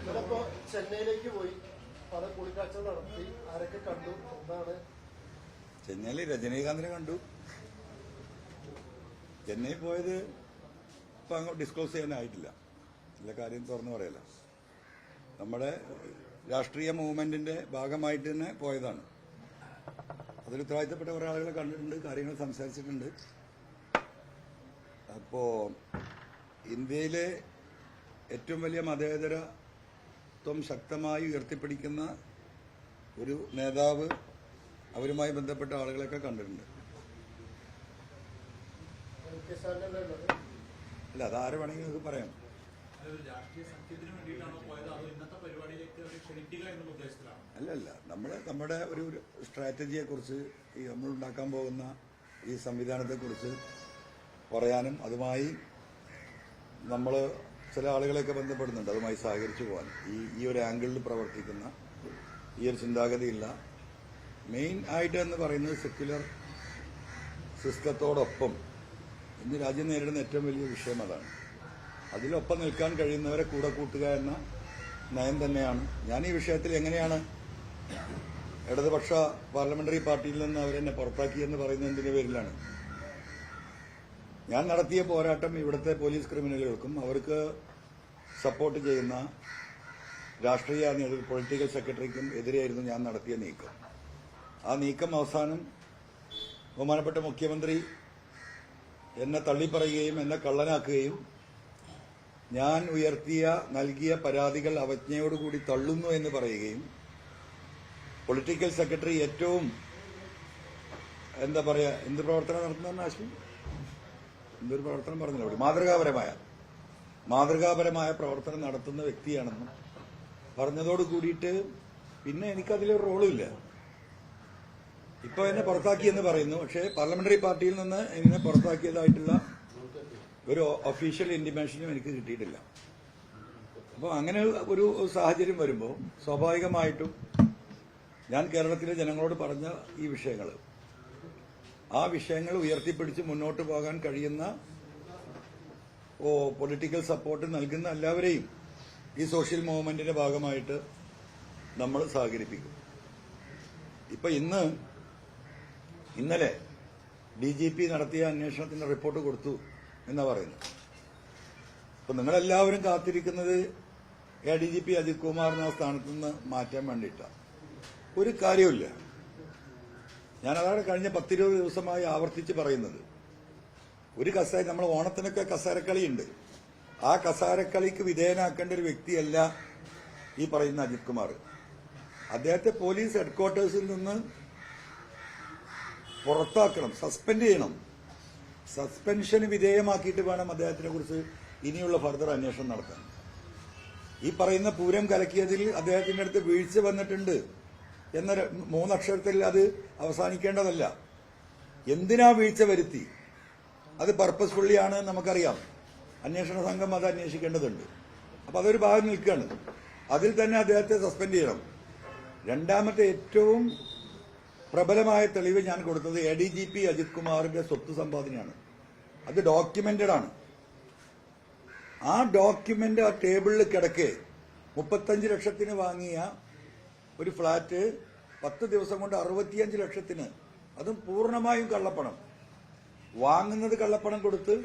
ഇവരപ്പോ ചെന്നൈയിലേക്ക് പോയി പല കൂടിക്കാഴ്ച നടത്തി. ആരൊക്കെ കണ്ടു? എന്താണ്? ചെന്നൈയിൽ രജനീകാന്തിനെ കണ്ടു. ചെന്നൈ പോയത് ഇപ്പൊ അങ്ങോട്ട് ഡിസ്ക്ലോസ് ചെയ്യാനായിട്ടില്ല. എല്ലാ കാര്യം തുറന്നു പറയല. നമ്മുടെ രാഷ്ട്രീയ മൂവ്മെന്റിന്റെ ഭാഗമായിട്ട് തന്നെ പോയതാണ്. അതിൽ ഉത്തരവാദിത്തപ്പെട്ട കുറെ ആളുകളെ കണ്ടിട്ടുണ്ട്, കാര്യങ്ങൾ സംസാരിച്ചിട്ടുണ്ട്. അപ്പോ ഇന്ത്യയിലെ ഏറ്റവും വലിയ മതേതരത്വം ശക്തമായി ഉയർത്തിപ്പിടിക്കുന്ന ഒരു നേതാവ്, അവരുമായി ബന്ധപ്പെട്ട ആളുകളെയൊക്കെ കണ്ടിട്ടുണ്ട്. അല്ല, അതാരെ വേണമെങ്കിൽ നമുക്ക് പറയാം. അല്ലല്ല, നമ്മുടെ ഒരു സ്ട്രാറ്റജിയെ കുറിച്ച്, ഈ നമ്മൾ ഉണ്ടാക്കാൻ പോകുന്ന ഈ സംവിധാനത്തെക്കുറിച്ച് പറയാനും അതുമായി നമ്മൾ ചില ആളുകളെയൊക്കെ ബന്ധപ്പെടുന്നുണ്ട്, അതുമായി സഹകരിച്ചു പോകാൻ. ഈ ഒരു ആംഗിളിൽ പ്രവർത്തിക്കുന്ന ഈ ഒരു ചിന്താഗതിയില്ല. മെയിൻ ആയിട്ട് എന്ന് പറയുന്നത് സെക്യുലർ സിസ്റ്റത്തോടൊപ്പം ഇന്ന് രാജ്യം നേരിടുന്ന ഏറ്റവും വലിയ വിഷയം അതാണ്. അതിലൊപ്പം നിൽക്കാൻ കഴിയുന്നവരെ കൂടെ കൂട്ടുക എന്ന നയം തന്നെയാണ്. ഞാൻ ഈ വിഷയത്തിൽ എങ്ങനെയാണ് ഇടതുപക്ഷ പാർലമെന്ററി പാർട്ടിയിൽ നിന്ന് അവരെന്നെ പുറത്താക്കിയെന്ന് പറയുന്നതിന്റെ പേരിലാണ്. ഞാൻ നടത്തിയ പോരാട്ടം ഇവിടുത്തെ പോലീസ് ക്രിമിനലുകൾക്കും അവർക്ക് സപ്പോർട്ട് ചെയ്യുന്ന രാഷ്ട്രീയ പൊളിറ്റിക്കൽ സെക്രട്ടറിക്കും എതിരെയായിരുന്നു ഞാൻ നടത്തിയ നീക്കം. ആ നീക്കം അവസാനം ബഹുമാനപ്പെട്ട മുഖ്യമന്ത്രി എന്നെ തള്ളിപ്പറയുകയും എന്നെ കള്ളനാക്കുകയും ഞാൻ നൽകിയ പരാതികൾ അവജ്ഞയോടുകൂടി തള്ളുന്നു എന്ന് പറയുകയും പൊളിറ്റിക്കൽ സെക്രട്ടറി ഏറ്റവും എന്ത് പ്രവർത്തനം നടത്തുന്ന ആശ്വി എന്തൊരു പ്രവർത്തനം പറഞ്ഞില്ല, മാതൃകാപരമായ പ്രവർത്തനം നടത്തുന്ന വ്യക്തിയാണെന്നും പറഞ്ഞതോട് കൂടിയിട്ട് പിന്നെ എനിക്കതിലൊരു റോളില്ല. ഇപ്പൊ എന്നെ പുറത്താക്കിയെന്ന് പറയുന്നു, പക്ഷേ പാർലമെന്ററി പാർട്ടിയിൽ നിന്ന് എന്നെ പുറത്താക്കിയതായിട്ടുള്ള ഒരു ഒഫീഷ്യൽ ഇന്റിമേഷനും എനിക്ക് കിട്ടിയിട്ടില്ല. അപ്പോൾ അങ്ങനെ ഒരു സാഹചര്യം വരുമ്പോൾ സ്വാഭാവികമായിട്ടും ഞാൻ കേരളത്തിലെ ജനങ്ങളോട് പറഞ്ഞ ഈ വിഷയങ്ങൾ, ആ വിഷയങ്ങൾ ഉയർത്തിപ്പിടിച്ച് മുന്നോട്ട് പോകാൻ കഴിയുന്ന പൊളിറ്റിക്കൽ സപ്പോർട്ട് നൽകുന്ന എല്ലാവരെയും ഈ സോഷ്യൽ മൂവ്മെന്റിന്റെ ഭാഗമായിട്ട് നമ്മൾ സഹകരിപ്പിക്കും. ഇപ്പൊ ഇന്നലെ DGP നടത്തിയ അന്വേഷണത്തിന്റെ റിപ്പോർട്ട് കൊടുത്തു എന്നാ പറയുന്നത്. അപ്പൊ നിങ്ങളെല്ലാവരും കാത്തിരിക്കുന്നത് ADGP അജിത് കുമാറിനെ ആ സ്ഥാനത്ത് നിന്ന് മാറ്റാൻ വേണ്ടിയിട്ടാണ്. ഒരു കാര്യമില്ല. ഞാനതാണ് കഴിഞ്ഞ 10-20 ദിവസമായി ആവർത്തിച്ച് പറയുന്നത്. ഒരു കസേര, നമ്മൾ ഓണത്തിനൊക്കെ കസേരക്കളിയുണ്ട്, ആ കസേരക്കളിക്ക് വിധേയനാക്കേണ്ട ഒരു വ്യക്തിയല്ല ഈ പറയുന്ന അജിത് കുമാർ. അദ്ദേഹത്തെ പോലീസ് ഹെഡ്ക്വാർട്ടേഴ്സിൽ നിന്ന് പുറത്താക്കണം, സസ്പെൻഡ് ചെയ്യണം. സസ്പെൻഷന് വിധേയമാക്കിയിട്ട് വേണം അദ്ദേഹത്തിനെ കുറിച്ച് ഇനിയുള്ള ഫർദർ അന്വേഷണം നടത്താൻ. ഈ പറയുന്ന പൂരം കലക്കിയതിൽ അദ്ദേഹത്തിന്റെ അടുത്ത് വീഴ്ച വന്നിട്ടുണ്ട് എന്ന 3 അക്ഷരത്തിൽ അത് അവസാനിക്കേണ്ടതല്ല. എന്തിനാ വീഴ്ച വരുത്തി, അത് പർപ്പസ്ഫുള്ളി ആണ് നമുക്കറിയാം. അന്വേഷണ സംഘം അത് അന്വേഷിക്കേണ്ടതുണ്ട്. അപ്പൊ അതൊരു ഭാഗം നിൽക്കുകയാണ്. അതിൽ തന്നെ അദ്ദേഹത്തെ സസ്പെൻഡ് ചെയ്യണം. രണ്ടാമത്തെ ഏറ്റവും പ്രബലമായ തെളിവ് ഞാൻ കൊടുത്തത് ADGP അജിത് കുമാറിന്റെ സ്വത്ത് സമ്പാദനയാണ്. അത് ഡോക്യുമെന്റഡ് ആണ്. ആ ഡോക്യുമെന്റ് ആ ടേബിളിൽ കിടക്കെ 35 ലക്ഷത്തിന് വാങ്ങിയ ഒരു ഫ്ളാറ്റ് 10 ദിവസം കൊണ്ട് 65 ലക്ഷത്തിന്, അതും പൂർണ്ണമായും കള്ളപ്പണം. വാങ്ങുന്നത് കള്ളപ്പണം കൊടുത്ത്,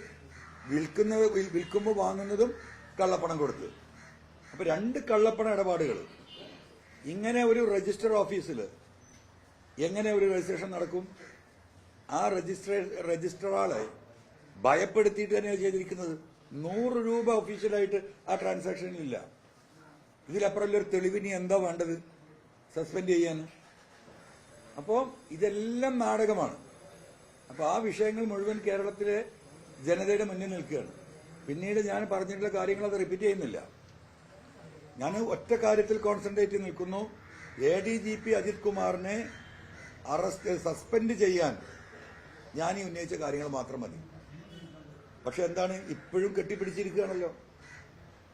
വിൽക്കുമ്പോൾ വാങ്ങുന്നതും കള്ളപ്പണം കൊടുത്ത്. അപ്പൊ 2 കള്ളപ്പണ ഇടപാടുകൾ. ഇങ്ങനെ ഒരു രജിസ്റ്റർ ഓഫീസിൽ എങ്ങനെ ഒരു രജിസ്ട്രേഷൻ നടക്കും? ആ രജിസ്ട്രാളെ ഭയപ്പെടുത്തിയിട്ട് തന്നെയാണ് ചെയ്തിരിക്കുന്നത്. 100 രൂപ ഒഫീഷ്യലായിട്ട് ആ ട്രാൻസാക്ഷനിലില്ല. ഇതിലപ്പുറം ഒരു തെളിവിനി എന്താ വേണ്ടത് സസ്പെൻഡ് ചെയ്യാൻ? അപ്പോ ഇതെല്ലാം നാടകമാണ്. അപ്പൊ ആ വിഷയങ്ങൾ മുഴുവൻ കേരളത്തിലെ ജനതയുടെ മുന്നിൽ നിൽക്കുകയാണ്. പിന്നീട് ഞാൻ പറഞ്ഞിട്ടുള്ള കാര്യങ്ങൾ അത് റിപ്പീറ്റ് ചെയ്യുന്നില്ല. ഞാൻ ഒറ്റ കാര്യത്തിൽ കോൺസെൻട്രേറ്റ് നിൽക്കുന്നു. ADGP അജിത് കുമാറിനെ സസ്പെൻഡ് ചെയ്യാൻ ഞാൻ ഈ ഉന്നയിച്ച കാര്യങ്ങൾ മാത്രം മതി. പക്ഷെ എന്താണ്, ഇപ്പോഴും കെട്ടിപ്പിടിച്ചിരിക്കുകയാണല്ലോ,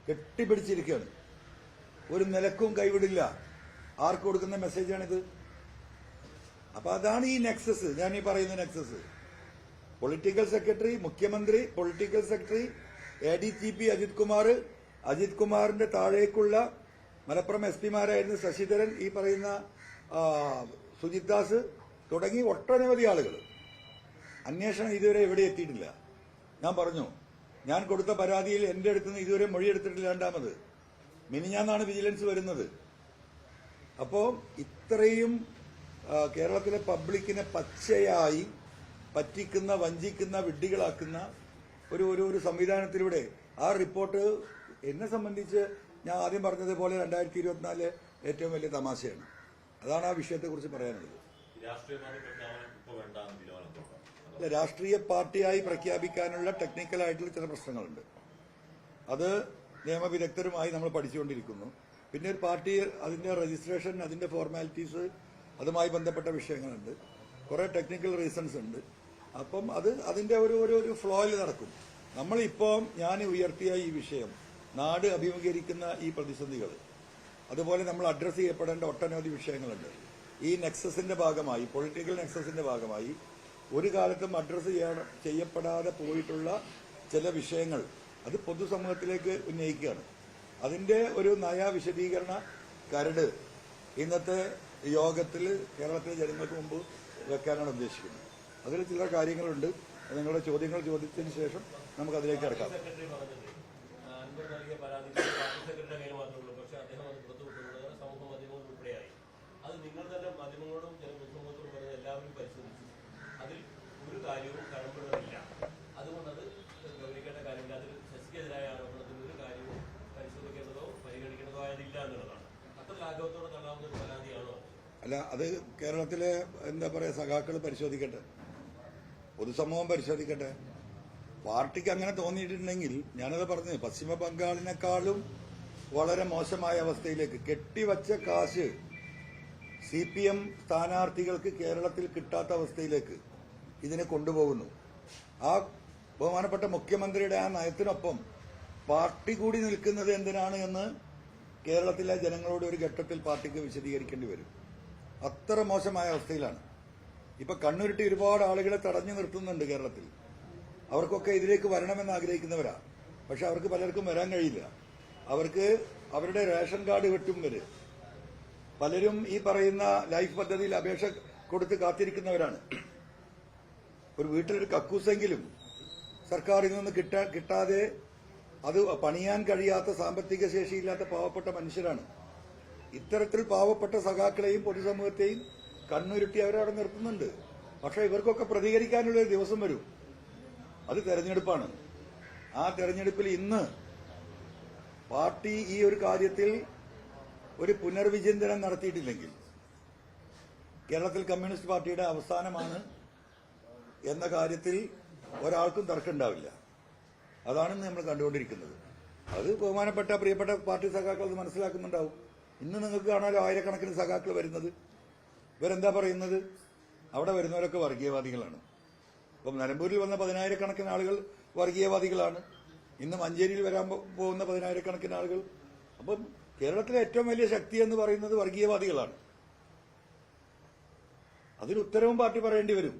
കെട്ടിപ്പിടിച്ചിരിക്കുകയാണ്. ഒരു നിലക്കും കൈവിടില്ല. ആർക്ക് കൊടുക്കുന്ന മെസ്സേജാണിത്? അപ്പൊ അതാണ് ഈ നെക്സസ്, ഞാൻ ഈ പറയുന്ന നെക്സസ്. പൊളിറ്റിക്കൽ സെക്രട്ടറി, മുഖ്യമന്ത്രി, പൊളിറ്റിക്കൽ സെക്രട്ടറി, ADGP അജിത് കുമാറിന്റെ താഴേക്കുള്ള മലപ്പുറം എസ് പിമാരായിരുന്ന ശശിധരൻ, ഈ പറയുന്ന സുജിത് ദാസ് തുടങ്ങി ഒട്ടനവധി ആളുകൾ. അന്വേഷണം ഇതുവരെ എവിടെ എത്തിയിട്ടില്ല. ഞാൻ പറഞ്ഞു, ഞാൻ കൊടുത്ത പരാതിയിൽ എന്റെ അടുത്ത് നിന്ന് ഇതുവരെ മൊഴിയെടുത്തിട്ടില്ല. രണ്ടാമത് മിനിഞ്ഞാന്നാണ് വിജിലൻസ് വരുന്നത്. അപ്പോ ഇത്രയും കേരളത്തിലെ പബ്ലിക്കിനെ പച്ചയായി പറ്റിക്കുന്ന, വഞ്ചിക്കുന്ന, വിഡ്ഢികളാക്കുന്ന ഒരു സംവിധാനത്തിലൂടെ ആ റിപ്പോർട്ട് എന്നെ സംബന്ധിച്ച് ഞാൻ ആദ്യം പറഞ്ഞതുപോലെ 2024 ഏറ്റവും വലിയ തമാശയാണ്. അതാണ് ആ വിഷയത്തെക്കുറിച്ച് പറയാനുള്ളത്. രാഷ്ട്രീയ പാർട്ടിയായി പ്രഖ്യാപിക്കാനുള്ള ടെക്നിക്കലായിട്ടുള്ള ചില പ്രശ്നങ്ങളുണ്ട്. അത് നിയമവിദഗ്ധരുമായി നമ്മൾ പഠിച്ചുകൊണ്ടിരിക്കുന്നു. പിന്നെ ഒരു പാർട്ടി, അതിന്റെ രജിസ്ട്രേഷൻ, അതിന്റെ ഫോർമാലിറ്റീസ്, അതുമായി ബന്ധപ്പെട്ട വിഷയങ്ങളുണ്ട്. കുറെ ടെക്നിക്കൽ റീസൺസ് ഉണ്ട്. അപ്പം അത് അതിന്റെ ഒരു ഫ്ലോയിൽ നടക്കും. നമ്മളിപ്പോൾ ഞാൻ ഉയർത്തിയ ഈ വിഷയം, നാട് അഭിമുഖീകരിക്കുന്ന ഈ പ്രതിസന്ധികൾ, അതുപോലെ നമ്മൾ അഡ്രസ് ചെയ്യപ്പെടേണ്ട ഒട്ടനവധി വിഷയങ്ങളുണ്ട്. ഈ നെക്സസിന്റെ ഭാഗമായി, പൊളിറ്റിക്കൽ നെക്സസിന്റെ ഭാഗമായി ഒരു കാലത്തും അഡ്രസ് ചെയ്യപ്പെടാതെ പോയിട്ടുള്ള ചില വിഷയങ്ങൾ അത് പൊതുസമൂഹത്തിലേക്ക് ഉന്നയിക്കുകയാണ്. അതിന്റെ ഒരു വിശദീകരണ കരട് ഇന്നത്തെ യോഗത്തിൽ കേരളത്തിലെ ജനങ്ങൾക്ക് മുമ്പ് വെക്കാനാണ് ഉദ്ദേശിക്കുന്നത്. അതിൽ ചില കാര്യങ്ങളുണ്ട്. നിങ്ങളുടെ ചോദ്യങ്ങൾ ചോദിച്ചതിന് ശേഷം നമുക്ക് അതിലേക്ക് കിടക്കാം. അത് നിങ്ങൾ തന്നെ മാധ്യമങ്ങളോടും ജനസമൂഹത്തോടും പറഞ്ഞ എല്ലാവരും പരിശോധിച്ചു. അതിൽ ഒരു കാര്യവും കഴമ്പുള്ളതില്ല. അതുകൊണ്ട് അത് ഗൗരവിക്കേണ്ട കാര്യമില്ല. അതിൽ ശശിക്കെതിരായ ആരോപണത്തിൽ ഒരു കാര്യവും പരിശോധിക്കേണ്ടതോ പരിഗണിക്കേണ്ടതോ ആയതില്ല എന്നുള്ളതാണ്. അത്ര ലാഘവത്തോടെ തള്ളാവുന്ന ഒരു പരാതിയാണോ? അല്ല, അത് കേരളത്തിലെ എന്താ പറയാ സഖാക്കൾ പരിശോധിക്കട്ടെ, പൊതുസമൂഹം പരിശോധിക്കട്ടെ. പാർട്ടിക്ക് അങ്ങനെ തോന്നിയിട്ടുണ്ടെങ്കിൽ, ഞാനത് പറഞ്ഞു, പശ്ചിമ ബംഗാളിനേക്കാളും വളരെ മോശമായ അവസ്ഥയിലേക്ക് കെട്ടിവച്ച കാശ് CPM സ്ഥാനാർത്ഥികൾക്ക് കേരളത്തിൽ കിട്ടാത്ത അവസ്ഥയിലേക്ക് ഇതിനെ കൊണ്ടുപോകുന്നു. ആ ബഹുമാനപ്പെട്ട മുഖ്യമന്ത്രിയുടെ ആ നയത്തിനൊപ്പം പാർട്ടി കൂടി നിൽക്കുന്നത് എന്തിനാണ് എന്ന് കേരളത്തിലെ ജനങ്ങളോട് ഒരു ഘട്ടത്തിൽ പാർട്ടിക്ക് വിശദീകരിക്കേണ്ടി വരും. അത്ര മോശമായ അവസ്ഥയിലാണ്. ഇപ്പൊ കണ്ണുരുട്ടി ഒരുപാട് ആളുകളെ തടഞ്ഞു നിർത്തുന്നുണ്ട് കേരളത്തിൽ. അവർക്കൊക്കെ ഇതിലേക്ക് വരണമെന്ന് ആഗ്രഹിക്കുന്നവരാ. പക്ഷെ അവർക്ക് പലർക്കും വരാൻ കഴിയില്ല. അവർക്ക് അവരുടെ റേഷൻ കാർഡ് വെട്ടും വരെ. പലരും ഈ പറയുന്ന ലൈഫ് പദ്ധതിയിൽ അപേക്ഷ കൊടുത്ത് കാത്തിരിക്കുന്നവരാണ്. ഒരു വീട്ടിലൊരു കക്കൂസെങ്കിലും സർക്കാരിൽ നിന്ന് കിട്ടാതെ അത് പണിയാൻ കഴിയാത്ത, സാമ്പത്തിക ശേഷിയില്ലാത്ത പാവപ്പെട്ട മനുഷ്യരാണ്. ഇത്തരത്തിൽ പാവപ്പെട്ട സഖാക്കളെയും പൊതുസമൂഹത്തെയും കണ്ണുരുട്ടി അവരവിടെ നിർത്തുന്നുണ്ട്. പക്ഷെ ഇവർക്കൊക്കെ പ്രതികരിക്കാനുള്ള ഒരു ദിവസം വരും. അത് തെരഞ്ഞെടുപ്പാണ്. ആ തെരഞ്ഞെടുപ്പിൽ ഇന്ന് പാർട്ടി ഈ ഒരു കാര്യത്തിൽ ഒരു പുനർവിചിന്തനം നടത്തിയിട്ടില്ലെങ്കിൽ കേരളത്തിൽ കമ്മ്യൂണിസ്റ്റ് പാർട്ടിയുടെ അവസാനമാണ് എന്ന കാര്യത്തിൽ ഒരാൾക്കും തർക്കമുണ്ടാവില്ല. അതാണ് നമ്മൾ കണ്ടുകൊണ്ടിരിക്കുന്നത്. അത് ബഹുമാനപ്പെട്ട പ്രിയപ്പെട്ട പാർട്ടി സഖാക്കൾ അത് മനസ്സിലാക്കുന്നുണ്ടാവും. ഇന്ന് നിങ്ങൾക്ക് കാണാലോ ആയിരക്കണക്കിന് സഖാക്കൾ വരുന്നത്. ഇവരെന്താ പറയുന്നത്? അവിടെ വരുന്നവരൊക്കെ വർഗീയവാദികളാണ്. അപ്പം നിലമ്പൂരിൽ വന്ന 10,000-കണക്കിന് ആളുകൾ വർഗീയവാദികളാണ്. ഇന്ന് മഞ്ചേരിയിൽ വരാൻ പോകുന്ന 10,000-കണക്കിന് ആളുകൾ. അപ്പം കേരളത്തിലെ ഏറ്റവും വലിയ ശക്തി എന്ന് പറയുന്നത് വർഗീയവാദികളാണ്. അതിന് ഉത്തരവും പാർട്ടി പറയേണ്ടി വരും.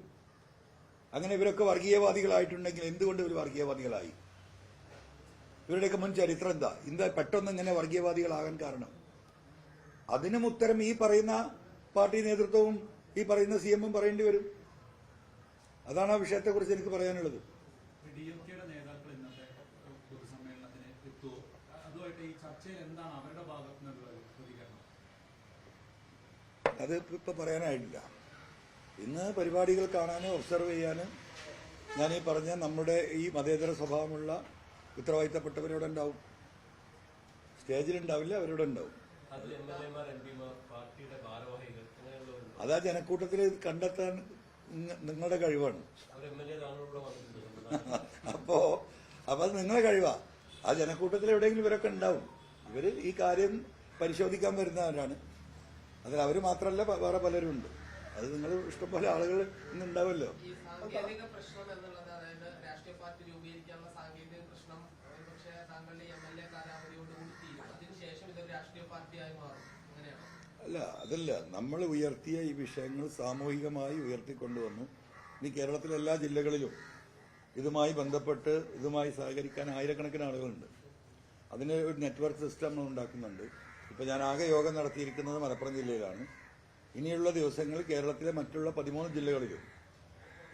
അങ്ങനെ ഇവരൊക്കെ വർഗീയവാദികളായിട്ടുണ്ടെങ്കിൽ എന്തുകൊണ്ട് ഇവർ വർഗീയവാദികളായി? ഇവരുടെയൊക്കെ മുൻ ചരിത്രം എന്താ പെട്ടെന്ന് ഇങ്ങനെ വർഗീയവാദികളാകാൻ കാരണം? അതിനും ഉത്തരം ഈ പറയുന്ന പാർട്ടി നേതൃത്വവും ഈ പറയുന്ന CM-ഉം പറയേണ്ടി വരും. അതാണ് ആ വിഷയത്തെക്കുറിച്ച് എനിക്ക് പറയാനുള്ളത്. ഡിഎംകെയുടെ നേതാക്കൾ ഇന്നത്തെ പൊതുസമ്മേളനത്തിന് എത്തുമോ? അതുമായിട്ട് ഈ ചർച്ചയിൽ എന്താണ് അവരുടെ ഭാഗത്തു നിന്നുള്ള പ്രതികരണം? അത് ഇപ്പൊ പറയാനായിട്ടില്ല. ഇന്ന് പരിപാടികൾ കാണാനും ഒബ്സർവ് ചെയ്യാനും ഞാൻ ഈ പറഞ്ഞ നമ്മുടെ ഈ മതേതര സ്വഭാവമുള്ള ഉത്തരവാദിത്തപ്പെട്ടവരോടെ ഉണ്ടാവും. സ്റ്റേജിലുണ്ടാവില്ല, അവരോടെ ഉണ്ടാവും. അതാ ജനക്കൂട്ടത്തിൽ കണ്ടെത്താൻ നിങ്ങളുടെ കഴിവാണ്. അപ്പൊ അത് നിങ്ങളുടെ കഴിവാ. ആ ജനക്കൂട്ടത്തിൽ എവിടെയെങ്കിലും ഇവരൊക്കെ ഉണ്ടാവും. ഇവര് ഈ കാര്യം പരിശോധിക്കാൻ വരുന്നവരാണ്. അതിൽ അവര് മാത്രമല്ല, വേറെ പലരും ഉണ്ട്. അത് നിങ്ങൾ ഇഷ്ടംപോലെ ആളുകൾ ഇന്നുണ്ടാവല്ലോ. ഈ സാങ്കേതിക പ്രശ്നം എന്നുള്ളത്, അതായത് രാഷ്ട്രീയ പാർട്ടി രൂപീകരിക്കാനുള്ള സാങ്കേതിക പ്രശ്നം പക്ഷേ താങ്കളുടെ MLA കാലാവധിയോടുകൂടി തീരും. അതിനുശേഷം ഇതൊരു രാഷ്ട്രീയ പാർട്ടിയായി മാറും, അങ്ങനെയാണോ? അല്ല, അതല്ല. നമ്മൾ ഉയർത്തിയ ഈ വിഷയങ്ങൾ സാമൂഹികമായി ഉയർത്തിക്കൊണ്ടുവന്നു. ഇനി കേരളത്തിലെ എല്ലാ ജില്ലകളിലും ഇതുമായി ബന്ധപ്പെട്ട് ഇതുമായി സഹകരിക്കാൻ ആയിരക്കണക്കിന് ആളുകളുണ്ട്. അതിന് ഒരു നെറ്റ്വർക്ക് സിസ്റ്റം നമ്മൾ ഉണ്ടാക്കുന്നുണ്ട്. ഇപ്പൊ ഞാൻ ആകെ യോഗം നടത്തിയിരിക്കുന്നത് മലപ്പുറം ജില്ലയിലാണ്. ഇനിയുള്ള ദിവസങ്ങളിൽ കേരളത്തിലെ മറ്റുള്ള 13 ജില്ലകളിലും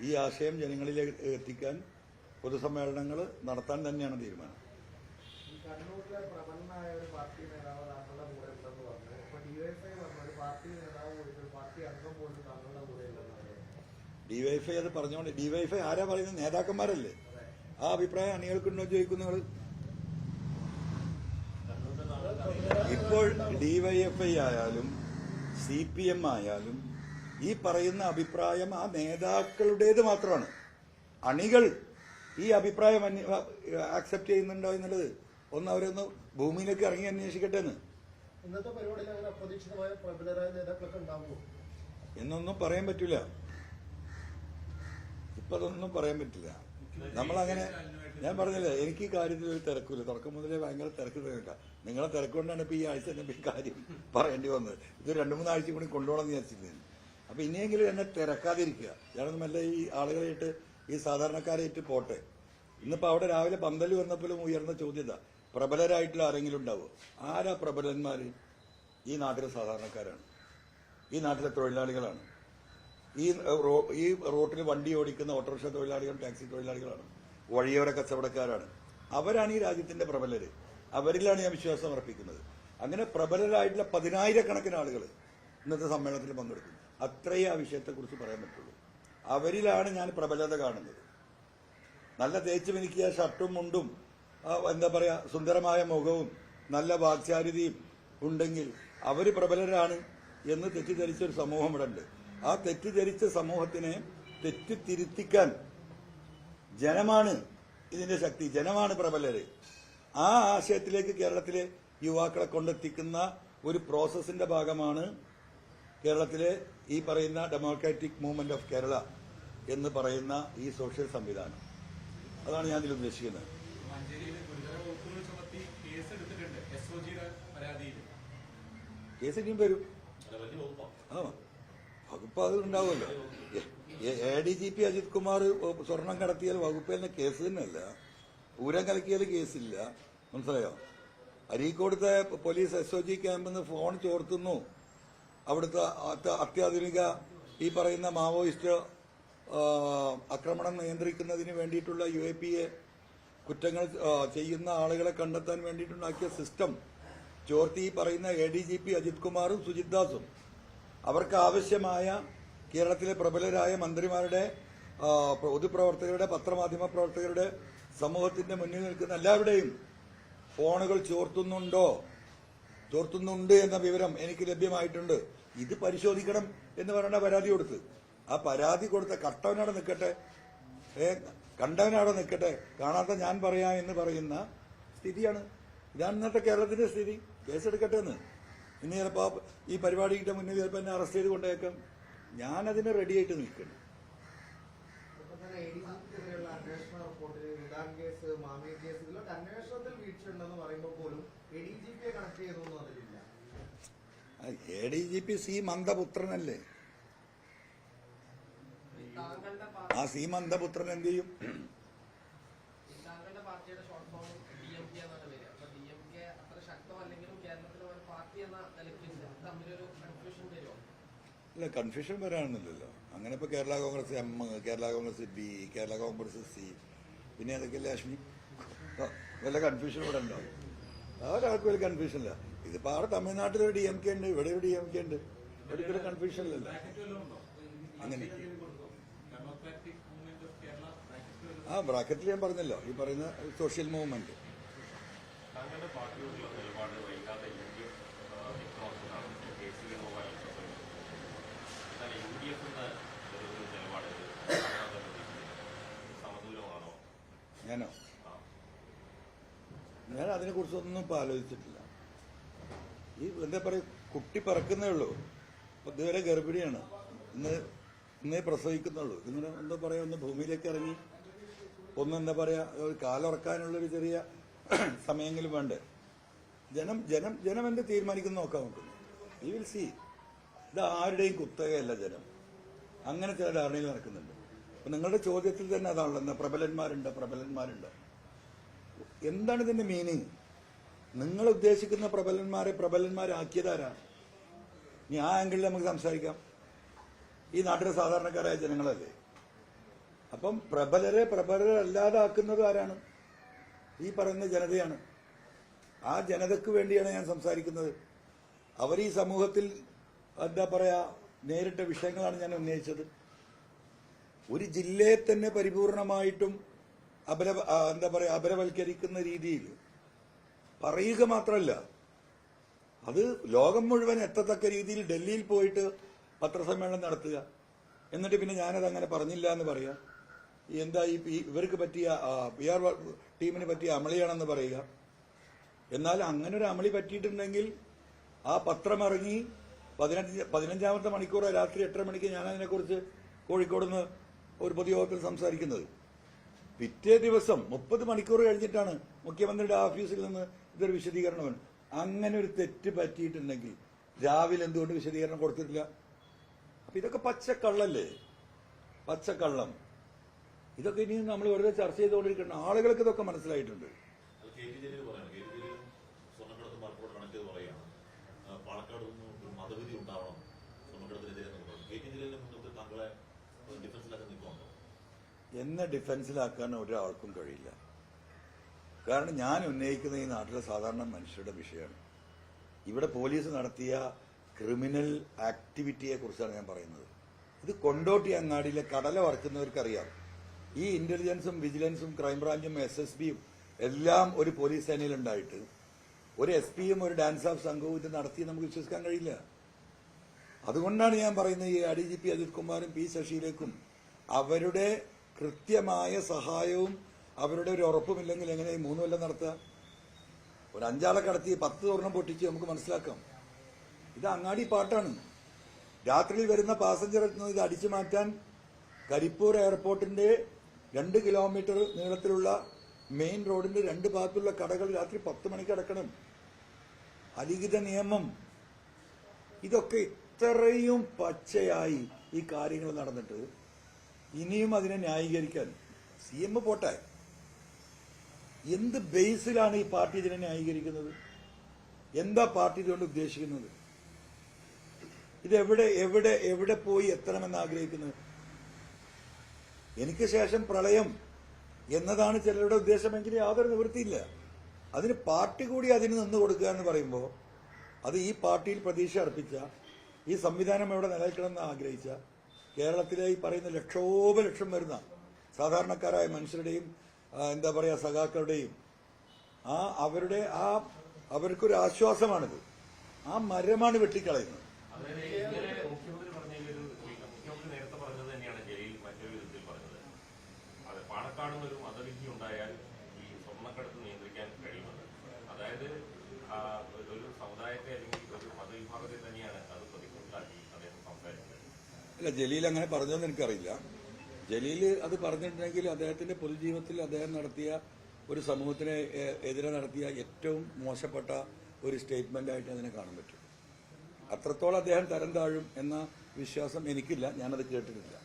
ഈ ആശയം ജനങ്ങളിലേക്ക് എത്തിക്കാൻ പൊതുസമ്മേളനങ്ങൾ നടത്താൻ തന്നെയാണ് തീരുമാനം. ഈ കണ്ണൂരിലെ പ്രബലനായ ഒരു പാർട്ടി നേതാവ് താങ്കളുടെ കൂടെ ഉണ്ടെന്ന് പറഞ്ഞു. അപ്പൊ ഡിവൈഎഫ്ഐ പറഞ്ഞ ഒരു പാർട്ടി നേതാവ് പോയിട്ട് പാർട്ടി അംഗം പോയിട്ട് താങ്കളുടെ കൂടെ ഉണ്ടെന്ന് പറഞ്ഞു. ഡിവൈഎഫ്ഐ അത് പറഞ്ഞുകൊണ്ട് ഡിവൈഎഫ്ഐ ആരാ പറയുന്നത്? നേതാക്കന്മാരല്ലേ. ആ അഭിപ്രായം അണികൾക്കുണ്ടോ ചോദിക്കുന്നു നിങ്ങൾ. ഇപ്പോൾ ഡിവൈഎഫ്ഐ ആയാലും CPM ആയാലും ഈ പറയുന്ന അഭിപ്രായം ആ നേതാക്കളുടേത് മാത്രമാണ്. അണികൾ ഈ അഭിപ്രായം ആക്സെപ്റ്റ് ചെയ്യുന്നുണ്ടോ എന്നുള്ളത് അവരൊന്ന് ഭൂമിയിലേക്ക് ഇറങ്ങി അന്വേഷിക്കട്ടെ എന്ന്. ഇന്നത്തെ പരിപാടിയിൽ അങ്ങനെ അപ്രതീക്ഷിതമായ പ്രബലരായ നേതാക്കളൊക്കെ ഉണ്ടാവുമോ എന്നൊന്നും പറയാൻ പറ്റില്ല. ഇപ്പൊ അതൊന്നും പറയാൻ പറ്റില്ല. നമ്മളങ്ങനെ ഞാൻ പറഞ്ഞില്ലേ, എനിക്ക് ഈ കാര്യത്തിൽ ഒരു തിരക്കില്ല. തുടക്കം മുതലേ ഭയങ്കര തിരക്ക് തിരക്കാം. നിങ്ങളെ തിരക്കുകൊണ്ടാണ് ഇപ്പൊ ഈ ആഴ്ച തന്നെ ഈ കാര്യം പറയേണ്ടി വന്നത്. ഇത് 2-3 ആഴ്ച കൂടി കൊണ്ടുപോകണമെന്ന് വിചാരിച്ചിരുന്നു. അപ്പൊ ഇനിയെങ്കിലും എന്നെ തിരക്കാതിരിക്കുക. ഞാനൊന്നും മെല്ലെ ഈ ആളുകളായിട്ട് ഈ സാധാരണക്കാരായിട്ട് പോട്ടെ. ഇന്നിപ്പോ അവിടെ രാവിലെ പന്തല് വന്നപ്പോഴും ഉയർന്ന ചോദ്യത, പ്രബലരായിട്ടുള്ള ആരെങ്കിലും ഉണ്ടാവുമോ? ആരാ പ്രബലന്മാര്? ഈ നാട്ടിലെ സാധാരണക്കാരാണ്, ഈ നാട്ടിലെ തൊഴിലാളികളാണ്, ഈ റോട്ടിൽ വണ്ടി ഓടിക്കുന്ന ഓട്ടോറിക്ഷ തൊഴിലാളികൾ, ടാക്സി തൊഴിലാളികളാണ്, വഴിയോര കച്ചവടക്കാരാണ്. അവരാണ് ഈ രാജ്യത്തിന്റെ പ്രബലര്. അവരിലാണ് ഞാൻ വിശ്വാസം അർപ്പിക്കുന്നത്. അങ്ങനെ പ്രബലരായിട്ടുള്ള 10,000-കണക്കിന് ആളുകൾ ഇന്നത്തെ സമ്മേളനത്തിൽ പങ്കെടുക്കുന്നു. അത്രയേ ആ വിഷയത്തെക്കുറിച്ച് പറയാൻ പറ്റുള്ളൂ. അവരിലാണ് ഞാൻ പ്രബലത കാണുന്നത്. നല്ല തേച്ച് മിനുക്കിയ ഷർട്ടും മുണ്ടും എന്താ പറയാ സുന്ദരമായ മുഖവും നല്ല വാക്ചാരിതയും ഉണ്ടെങ്കിൽ അവര് പ്രബലരാണ് എന്ന് തെറ്റിദ്ധരിച്ച ഒരു സമൂഹം ഇവിടെ ഉണ്ട്. ആ തെറ്റിദ്ധരിച്ച സമൂഹത്തിനെ തെറ്റിത്തിരുത്തിക്കാൻ ജനമാണ് ഇതിന്റെ ശക്തി, ജനമാണ് പ്രബലര്. ആ ആശയത്തിലേക്ക് കേരളത്തിലെ യുവാക്കളെ കൊണ്ടെത്തിക്കുന്ന ഒരു പ്രോസസ്സിന്റെ ഭാഗമാണ് കേരളത്തിലെ ഈ പറയുന്ന ഡെമോക്രാറ്റിക് മൂവ്മെന്റ് ഓഫ് കേരള എന്ന് പറയുന്ന ഈ സോഷ്യൽ സംവിധാനം. അതാണ് ഞാൻ ഇതിൽ ഉദ്ദേശിക്കുന്നത്. മഞ്ചേരിയിൽ ഗുരുതര വകുപ്പുകൾ ചുമത്തി കേസെടുത്തിട്ടുണ്ട് SOGയുടെ പരാതിയിൽ. കേസ് ഇനിയും വരും. ആ വകുപ്പ് അത് ഉണ്ടാവുമല്ലോ. ADGP അജിത് കുമാർ സ്വർണം കടത്തിയാൽ വകുപ്പിൽ കേസ് തന്നെയല്ല, പൂരം കലക്കിയാൽ കേസില്ല. മനസ്സിലായോ? അരീക്കോടത്തെ പോലീസ് SOG ക്യാമ്പിൽ നിന്ന് ഫോൺ ചോർത്തുന്നു. അവിടുത്തെ അത്യാധുനിക ഈ പറയുന്ന മാവോയിസ്റ്റ് ആക്രമണം നിയന്ത്രിക്കുന്നതിന് വേണ്ടിയിട്ടുള്ള UAPA കുറ്റങ്ങൾ ചെയ്യുന്ന ആളുകളെ കണ്ടെത്താൻ വേണ്ടിയിട്ടുണ്ടാക്കിയ സിസ്റ്റം ചോർത്തി ഈ പറയുന്ന ADGP അജിത് കുമാറും സുജിത് ദാസും അവർക്ക് ആവശ്യമായ കേരളത്തിലെ പ്രബലരായ മന്ത്രിമാരുടെ, പൊതുപ്രവർത്തകരുടെ, പത്രമാധ്യമ പ്രവർത്തകരുടെ, സമൂഹത്തിന്റെ മുന്നിൽ നിൽക്കുന്ന എല്ലാവരുടെയും ഫോണുകൾ ചോർത്തുന്നുണ്ട് എന്ന വിവരം എനിക്ക് ലഭ്യമായിട്ടുണ്ട്. ഇത് പരിശോധിക്കണം എന്ന് പറഞ്ഞ പരാതി കൊടുത്ത്, ആ പരാതി കൊടുത്ത കട്ടവനവിടെ നിൽക്കട്ടെ, കണ്ടവനവിടെ നിൽക്കട്ടെ, കാണാത്ത ഞാൻ പറയാം എന്ന് പറയുന്ന സ്ഥിതിയാണ്. ഇതാണ് ഇന്നത്തെ കേരളത്തിന്റെ സ്ഥിതി. കേസെടുക്കട്ടെ എന്ന്. ഇന്ന് ചിലപ്പോ ഈ പരിപാടിയുടെ മുന്നിൽ ചിലപ്പോൾ എന്നെ അറസ്റ്റ് ചെയ്ത് കൊണ്ടേക്കാം. ഞാനതിന് റെഡിയായിട്ട് നിൽക്കണം. അന്വേഷണ റിപ്പോർട്ടിൽ ഇറാൻ കേസ്, മാമിയ കേസ്, ഇതിലൊക്കെ അന്വേഷണത്തിൽ വീഴ്ചയുണ്ടെന്ന് പറയുമ്പോൾ പോലും ADGP കണക്ട് ചെയ്തൊന്നും അതിലില്ല. ADGP C മന്ദപുത്രനല്ലേ? ആ C മന്ദപുത്രൻ എന്ത് ചെയ്യും? താങ്കളുടെ പാർട്ടിയുടെ ഷോർട്ട് ഫോം DMK എന്നാണ് പേര്. അപ്പൊ DMK അത്ര ശക്തമല്ലെങ്കിലും കേരളത്തിലെ ഒരു പാർട്ടി എന്ന നിലയ്ക്ക് തമ്മിലൊരു കൺഫ്യൂഷൻ വരുമോ? ഇല്ല, കൺഫ്യൂഷൻ വരാണെന്നില്ലല്ലോ. അങ്ങനെ ഇപ്പൊ Kerala Congress M, Kerala Congress B, Kerala Congress C, പിന്നെ ഏതൊക്കെയല്ലേ അശ്മി? വല്ല കൺഫ്യൂഷൻ ഇവിടെ ഉണ്ടാവും. ഒരാൾക്ക് വലിയ കൺഫ്യൂഷൻ ഇല്ല. ഇതിപ്പോ അവിടെ തമിഴ്നാട്ടിലൊരു DMK ഉണ്ട്, ഇവിടെ ഒരു DMK ഉണ്ട്. ഒരിക്കലും കൺഫ്യൂഷൻ ഇല്ലല്ലോ. അങ്ങനെ ആ ബ്രാക്കറ്റിൽ ഞാൻ പറഞ്ഞല്ലോ, ഈ പറയുന്ന സോഷ്യൽ മൂവ്മെന്റ്. താങ്കളുടെ പാർട്ടിയോടുള്ള നിലപാട് വൈകാതെ സമദൂരമാണോ? ഞാനോ? ഞാൻ അതിനെ കുറിച്ചൊന്നും ഇപ്പൊ ആലോചിച്ചിട്ടില്ല. ഈ എന്താ പറയുക, കുട്ടി പറക്കുന്നേ ഉള്ളൂ. അപ്പൊ ഇതുവരെ ഗർഭിണിയാണ്. ഇന്നേ പ്രസവിക്കുന്നുള്ളൂ. ഇങ്ങനെ എന്താ പറയാ, ഒന്ന് ഭൂമിയിലേക്ക് ഇറങ്ങി എന്താ പറയാ, ഒരു കാലുറക്കാനുള്ളൊരു ചെറിയ സമയമെങ്കിലും വേണ്ടേ? ജനം എന്ത് തീരുമാനിക്കുന്നു നോക്കാൻ നോക്കുന്നു. You will see. ഇത് ആരുടെയും കുത്തകയല്ല ജനം. അങ്ങനെ ചില ധാരണയിൽ നടക്കുന്നുണ്ട്. അപ്പൊ നിങ്ങളുടെ ചോദ്യത്തിൽ തന്നെ അതാണല്ലോ, എന്താ പ്രബലന്മാരുണ്ടോ? എന്താണ് ഇതിന്റെ മീനിങ്? നിങ്ങൾ ഉദ്ദേശിക്കുന്ന പ്രബലന്മാരാക്കിയതാരാ? ഇനി ആ ആംഗിളിൽ നമുക്ക് സംസാരിക്കാം. ഈ നാട്ടിലെ സാധാരണക്കാരായ ജനങ്ങളല്ലേ. അപ്പം പ്രബലരല്ലാതാക്കുന്നത് ആരാണ്? ഈ പറയുന്ന ജനതയാണ്. ആ ജനതയ്ക്ക് വേണ്ടിയാണ് ഞാൻ സംസാരിക്കുന്നത്. അവർ ഈ സമൂഹത്തിൽ എന്താ പറയാ നേരിട്ട വിഷയങ്ങളാണ് ഞാൻ ഉന്നയിച്ചത്. ഒരു ജില്ലയെ തന്നെ പരിപൂർണമായിട്ടും അപരവൽക്കരിക്കുന്ന രീതിയിൽ പറയുക മാത്രമല്ല, അത് ലോകം മുഴുവൻ എത്തത്തക്ക രീതിയിൽ ഡൽഹിയിൽ പോയിട്ട് പത്രസമ്മേളനം നടത്തുക, എന്നിട്ട് പിന്നെ ഞാനത് അങ്ങനെ പറഞ്ഞില്ല എന്ന് പറയാം. എന്താ ഇവർക്ക് പറ്റിയ PR ടീമിന് പറ്റിയ അമളിയാണെന്ന് പറയുക. എന്നാൽ അങ്ങനെ ഒരു അമളി പറ്റിയിട്ടുണ്ടെങ്കിൽ ആ പത്രം ഇറങ്ങി 15ാമത്തെ മണിക്കൂർ രാത്രി 8:30 മണിക്ക് ഞാൻ അതിനെക്കുറിച്ച് കോഴിക്കോട് നിന്ന് ഒരു പൊതുയോഗത്തിൽ സംസാരിക്കുന്നത്. പിറ്റേ ദിവസം 30 മണിക്കൂർ കഴിഞ്ഞിട്ടാണ് മുഖ്യമന്ത്രിയുടെ ഓഫീസിൽ നിന്ന് ഇതൊരു വിശദീകരണം. അങ്ങനെ ഒരു തെറ്റ് പറ്റിയിട്ടുണ്ടെങ്കിൽ രാവിലെ എന്തുകൊണ്ട് വിശദീകരണം കൊടുത്തിട്ടില്ല? അപ്പൊ ഇതൊക്കെ പച്ചക്കള്ളല്ലേ, പച്ചക്കള്ളം. ഇതൊക്കെ ഇനിയും നമ്മൾ വെറുതെ ചർച്ച ചെയ്തുകൊണ്ടിരിക്കണം. ആളുകൾക്ക് ഇതൊക്കെ മനസ്സിലായിട്ടുണ്ട്. പാലക്കാട് നിന്ന് ഒരു മതവിധി ഉണ്ടാവണം സ്വർണ്ണക്കടത്തിനെതിരെ. എന്നെ ഡിഫൻസിലാക്കാൻ ഒരാൾക്കും കഴിയില്ല. കാരണം ഞാൻ ഉന്നയിക്കുന്ന ഈ നാട്ടിലെ സാധാരണ മനുഷ്യരുടെ വിഷയമാണ്. ഇവിടെ പോലീസ് നടത്തിയ ക്രിമിനൽ ആക്ടിവിറ്റിയെ കുറിച്ചാണ് ഞാൻ പറയുന്നത്. ഇത് കൊണ്ടോട്ടി അങ്ങാടിയിലെ കടല വറക്കുന്നവർക്കറിയാം. ഈ ഇന്റലിജൻസും വിജിലൻസും ക്രൈംബ്രാഞ്ചും SSBയും എല്ലാം ഒരു പോലീസ് സേനയിലുണ്ടായിട്ട് ഒരു SP-യും ഒരു ഡാൻസ് ഓഫ് സംഘവും ഇത് നടത്തി നമുക്ക് വിശ്വസിക്കാൻ കഴിയില്ല. അതുകൊണ്ടാണ് ഞാൻ പറയുന്നത് ഈ ADGP അജിത് കുമാറും P ശശിയിലേക്കും അവരുടെ കൃത്യമായ സഹായവും അവരുടെ ഒരു ഉറപ്പുമില്ലെങ്കിൽ എങ്ങനെ 3 കൊല്ലം നടത്തുക? ഒരു 5 ആളെ കടത്തി 10 സ്വർണം പൊട്ടിച്ച് നമുക്ക് മനസ്സിലാക്കാം. ഇത് അങ്ങാടി പാട്ടാണ്. രാത്രിയിൽ വരുന്ന പാസഞ്ചർ ഇത് അടിച്ചു മാറ്റാൻ കരിപ്പൂർ എയർപോർട്ടിന്റെ 2 കിലോമീറ്റർ നീളത്തിലുള്ള മെയിൻ റോഡിന്റെ 2 ഭാഗത്തുള്ള കടകൾ രാത്രി 10 മണിക്ക് അടക്കണം. അലിഖിത നിയമം. ഇതൊക്കെ ഇത്രയും പച്ചയായി ഈ കാര്യങ്ങൾ നടന്നിട്ട് ഇനിയും അതിനെ ന്യായീകരിക്കാൻ CM പോട്ടെ. എന്ത് ബേസിലാണ് ഈ പാർട്ടി ഇതിനെ ന്യായീകരിക്കുന്നത്? എന്താ പാർട്ടി ഇതുകൊണ്ട് ഉദ്ദേശിക്കുന്നത്? ഇത് എവിടെ പോയി എത്തണമെന്ന് ആഗ്രഹിക്കുന്നത്? എനിക്ക് ശേഷം പ്രളയം എന്നതാണ് ചിലരുടെ ഉദ്ദേശമെങ്കിൽ യാതൊരു നിവൃത്തിയില്ല. അതിന് പാർട്ടി കൂടി അതിന് നിന്ന് കൊടുക്കുക എന്ന് പറയുമ്പോൾ അത് ഈ പാർട്ടിയിൽ പ്രതീക്ഷ അർപ്പിച്ച, ഈ സംവിധാനം ഇവിടെ നിലനിൽക്കണമെന്ന് ആഗ്രഹിച്ച കേരളത്തിലെ ഈ പറയുന്ന ലക്ഷോപലക്ഷം വരുന്ന സാധാരണക്കാരായ മനുഷ്യരുടെയും എന്താ പറയാ സഖാക്കളുടെയും അവർക്കൊരു ആശ്വാസമാണിത്. ആ മരമാണ് വെട്ടിക്കളയുന്നത്. മുഖ്യമന്ത്രി നേരത്തെ പറഞ്ഞത് തന്നെയാണ് ജലീൽ മറ്റൊരു വിധത്തിൽ പറഞ്ഞത്. അതെ, പാണക്കാടും ഒരു മതവിധി ഉണ്ടായാൽ ഈ സ്വർണ്ണക്കടത്ത് നിയന്ത്രിക്കാൻ കഴിയുമെന്ന്. അതായത് ഒരു സമുദായത്തെ അല്ലെങ്കിൽ ഒരു മതവിഭാഗത്തെ തന്നെയാണ് അത് പ്രതികൂട്ടിലാക്കി അദ്ദേഹം സംസാരിച്ചത്. അല്ല, ജലീൽ അങ്ങനെ പറഞ്ഞതെന്ന് എനിക്കറിയില്ല. ജലീൽ അത് പറഞ്ഞിട്ടുണ്ടെങ്കിൽ അദ്ദേഹത്തിന്റെ പൊതുജീവിതത്തിൽ അദ്ദേഹം നടത്തിയ ഒരു സമൂഹത്തിന് എതിരെ നടത്തിയ ഏറ്റവും മോശപ്പെട്ട ഒരു സ്റ്റേറ്റ്മെന്റ് ആയിട്ട് അതിനെ കാണാൻ പറ്റും. അത്രത്തോളം അദ്ദേഹം തരം താഴും എന്ന വിശ്വാസം എനിക്കില്ല. ഞാനത് കേട്ടിട്ടില്ല.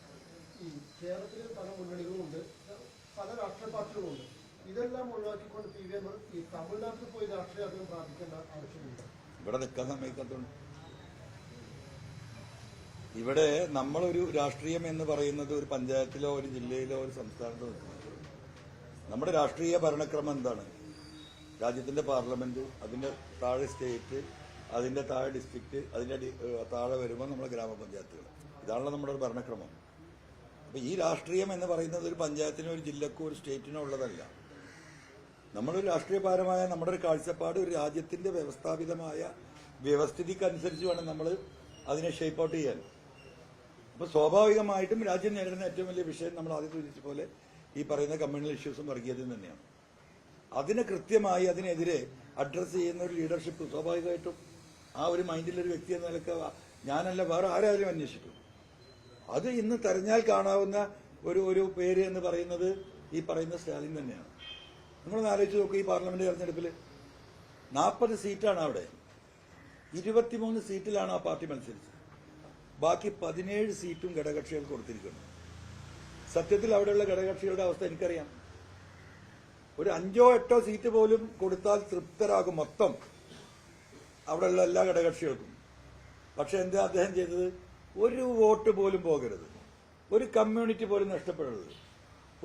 കേരളത്തിൽ പല മുന്നണികളുമുണ്ട്, പല രാഷ്ട്രീയ പാർട്ടികളുമുണ്ട്. ഇതെല്ലാം ഒഴിവാക്കിക്കൊണ്ട് PV അൻവർ ഈ തമിഴ്നാട്ടിൽ പോയി രാഷ്ട്രീയം അധികം പ്രാപിക്കേണ്ട ആവശ്യമില്ല. ഇവിടെ നിൽക്കാൻ സമ്മതിക്കാത്തതുകൊണ്ട് ഇവിടെ നമ്മളൊരു രാഷ്ട്രീയം എന്ന് പറയുന്നത് ഒരു പഞ്ചായത്തിലോ ഒരു ജില്ലയിലോ ഒരു സംസ്ഥാനത്തോ നിൽക്കുന്നത്. നമ്മുടെ രാഷ്ട്രീയ ഭരണക്രമം എന്താണ്? രാജ്യത്തിന്റെ പാർലമെന്റ്, അതിന്റെ താഴെ സ്റ്റേറ്റ്, അതിന്റെ താഴെ ഡിസ്ട്രിക്ട്, അതിന്റെ താഴെ വരുമ്പോൾ നമ്മുടെ ഗ്രാമപഞ്ചായത്തുകൾ. ഇതാണല്ലോ നമ്മുടെ ഒരു ഭരണക്രമം. അപ്പൊ ഈ രാഷ്ട്രീയം എന്ന് പറയുന്നത് ഒരു പഞ്ചായത്തിനോ ഒരു ജില്ലക്കോ ഒരു സ്റ്റേറ്റിനോ ഉള്ളതല്ല. നമ്മളൊരു രാഷ്ട്രീയപരമായ നമ്മുടെ ഒരു കാഴ്ചപ്പാട് ഒരു രാജ്യത്തിന്റെ വ്യവസ്ഥാപിതമായ വ്യവസ്ഥിതിക്കനുസരിച്ച് വേണം നമ്മൾ അതിനെ ഷേപ്പ് ഔട്ട് ചെയ്യാൻ. അപ്പൊ സ്വാഭാവികമായിട്ടും രാജ്യം നേരിടുന്ന ഏറ്റവും വലിയ വിഷയം നമ്മൾ ആദ്യം സൂചിപ്പിച്ച പോലെ ഈ പറയുന്ന കമ്മ്യൂണൽ ഇഷ്യൂസും വർഗീയതയും തന്നെയാണ്. അതിനെ കൃത്യമായി അതിനെതിരെ അഡ്രസ് ചെയ്യുന്ന ഒരു ലീഡർഷിപ്പ് സ്വാഭാവികമായിട്ടും ആ ഒരു മൈൻഡിലൊരു വ്യക്തി എന്ന നിലക്ക് ഞാനല്ല വേറെ ആരായാലും അന്വേഷിക്കും. അത് ഇന്ന് തെരഞ്ഞാൽ കാണാവുന്ന ഒരു പേര് എന്ന് പറയുന്നത് ഈ പറയുന്ന സ്റ്റാലിൻ തന്നെയാണ്. നിങ്ങളൊന്ന് ആലോചിച്ച് നോക്കൂ. ഈ പാർലമെന്റ് തെരഞ്ഞെടുപ്പിൽ 40 സീറ്റാണ് അവിടെ. 23 സീറ്റിലാണ് ആ പാർട്ടി മത്സരിച്ചത്. ബാക്കി 17 സീറ്റും ഘടകകക്ഷികൾക്ക് കൊടുത്തിരിക്കുന്നു. സത്യത്തിൽ അവിടെയുള്ള ഘടകകക്ഷികളുടെ അവസ്ഥ എനിക്കറിയാം. ഒരു 5-8 സീറ്റ് പോലും കൊടുത്താൽ തൃപ്തരാകും മൊത്തം അവിടെയുള്ള എല്ലാ ഘടകകക്ഷികൾക്കും. പക്ഷെ എന്താ അദ്ദേഹം ചെയ്തത്? ഒരു വോട്ട് പോലും പോകരുത്, ഒരു കമ്മ്യൂണിറ്റി പോലും നഷ്ടപ്പെടരുത്,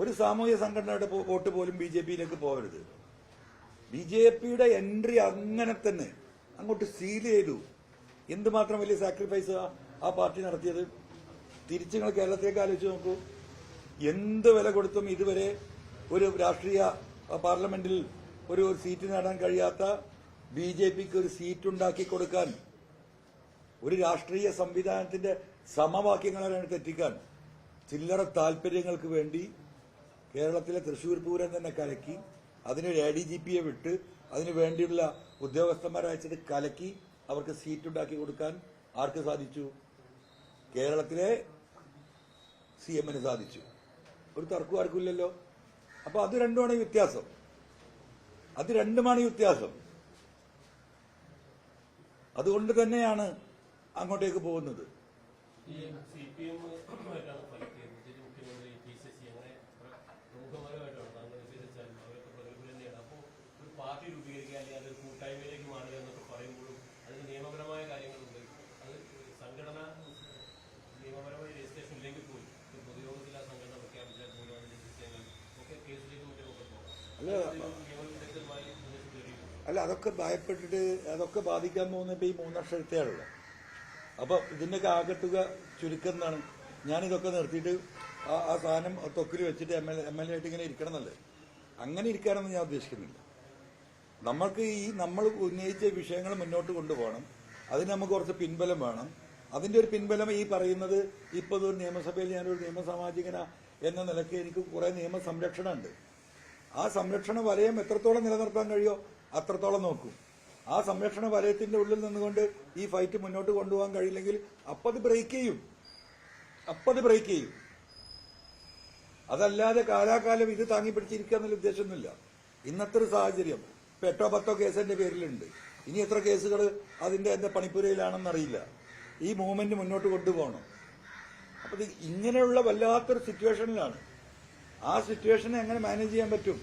ഒരു സാമൂഹ്യ സംഘടനയുടെ വോട്ട് പോലും BJP-യിലേക്ക് പോകരുത്. BJP-യുടെ എൻട്രി അങ്ങനെ തന്നെ അങ്ങോട്ട് സീൽ ചെയ്തു. എന്തുമാത്രം വലിയ സാക്രിഫൈസ് ആ പാർട്ടി നടത്തിയത്. തിരിച്ചു നിങ്ങൾ കേരളത്തിലേക്ക് ആലോചിച്ച് നോക്കൂ. എന്ത് വില കൊടുത്തും ഇതുവരെ ഒരു രാഷ്ട്രീയ പാർലമെന്റിൽ ഒരു സീറ്റ് നേടാൻ കഴിയാത്ത BJP-ക്ക് ഒരു സീറ്റ് ഉണ്ടാക്കി കൊടുക്കാൻ, ഒരു രാഷ്ട്രീയ സംവിധാനത്തിന്റെ സമവാക്യങ്ങളെ തെറ്റിക്കാൻ ചില്ലറ താല്പര്യങ്ങൾക്ക് വേണ്ടി കേരളത്തിലെ തൃശൂർ പൂരം തന്നെ കലക്കി, അതിനൊരു ADGP-യെ വിട്ട് അതിനു വേണ്ടിയുള്ള ഉദ്യോഗസ്ഥന്മാരെ അയച്ചിട്ട് കലക്കി അവർക്ക് സീറ്റ് ഉണ്ടാക്കി കൊടുക്കാൻ ആർക്ക് സാധിച്ചു? കേരളത്തിലെ CM-ന് സാധിച്ചു. ഒരു തർക്കവും ആർക്കില്ലല്ലോ. അപ്പൊ അത് രണ്ടുമാണ് വ്യത്യാസം. അതുകൊണ്ട് തന്നെയാണ് അങ്ങോട്ടേക്ക് പോകുന്നത്. ഈ CPM ആയിട്ടാണ് ഫൈറ്റ് ചെയ്യുന്നത്. മുഖ്യമന്ത്രി PCC അങ്ങനെ പ്രമുഖമാരുമായിട്ടാണ് താങ്കൾ വിചാരിച്ചാലും അവരൊക്കെ പ്രഗത്ഭർ തന്നെയാണ്. അപ്പോൾ ഒരു പാർട്ടി രൂപീകരിക്കുക അല്ലെങ്കിൽ അതൊരു കൂട്ടായ്മയിലേക്ക് മാറുക എന്നൊക്കെ പറയുമ്പോഴും അതിന് നിയമപരമായ കാര്യങ്ങളുണ്ട്. അത് സംഘടന നിയമപരമായി രജിസ്ട്രേഷൻ ഇല്ലെങ്കിൽ പോലും പൊതുയോഗത്തിൽ ആ സംഘടന പ്രഖ്യാപിച്ചാൽ പോലും അതിന്റെ വിഷയങ്ങൾ ഒക്കെ കേസിലേക്ക് മറ്റൊക്കെ പോകാം. നിയമവിദഗ്ധമായി അല്ല, അതൊക്കെ ഭയപ്പെട്ടിട്ട് അതൊക്കെ ബാധിക്കാൻ പോകുന്ന ഇപ്പൊ ഈ 3 വർഷത്തെയാണല്ലോ. അപ്പൊ ഇതിന്റെയൊക്കെ ആകത്തുക ചുരുക്കുന്നതാണ്. ഞാനിതൊക്കെ നിർത്തിയിട്ട് ആ സാധനം തൊക്കിൽ വെച്ചിട്ട് MLA ആയിട്ട് ഇങ്ങനെ ഇരിക്കണം എന്നല്ലേ. അങ്ങനെ ഇരിക്കാനൊന്നും ഞാൻ ഉദ്ദേശിക്കുന്നില്ല. നമ്മൾക്ക് നമ്മൾ ഉന്നയിച്ച വിഷയങ്ങൾ മുന്നോട്ട് കൊണ്ടുപോകണം. അതിന് നമുക്ക് കുറച്ച് പിൻബലം വേണം. അതിന്റെ ഒരു പിൻബലം ഈ പറയുന്നത്, ഇപ്പൊ ഒരു നിയമസഭയിൽ ഞാനൊരു നിയമസാമാജികന എന്ന നിലയ്ക്ക് എനിക്ക് കുറെ നിയമ സംരക്ഷണമുണ്ട്. ആ സംരക്ഷണ വലയം എത്രത്തോളം നിലനിർത്താൻ കഴിയോ അത്രത്തോളം നോക്കും. ആ സംരക്ഷണ വലയത്തിന്റെ ഉള്ളിൽ നിന്നുകൊണ്ട് ഈ ഫൈറ്റ് മുന്നോട്ട് കൊണ്ടുപോകാൻ കഴിയില്ലെങ്കിൽ അപ്പത് ബ്രേക്ക് ചെയ്യും. അതല്ലാതെ കാലാകാലം ഇത് താങ്ങി പിടിച്ചിരിക്കുക എന്നുള്ള ഉദ്ദേശമൊന്നുമില്ല. ഇന്നത്തെ ഒരു സാഹചര്യം ഇപ്പൊ 8-10 കേസിന്റെ പേരിലുണ്ട്. ഇനി എത്ര കേസുകൾ അതിന്റെ എന്താ പണിപ്പുരയിലാണെന്നറിയില്ല. ഈ മൂവ്മെന്റ് മുന്നോട്ട് കൊണ്ടുപോകണം. അപ്പൊ ഇത് ഇങ്ങനെയുള്ള വല്ലാത്തൊരു സിറ്റുവേഷനിലാണ്. ആ സിറ്റുവേഷനെ എങ്ങനെ മാനേജ് ചെയ്യാൻ പറ്റും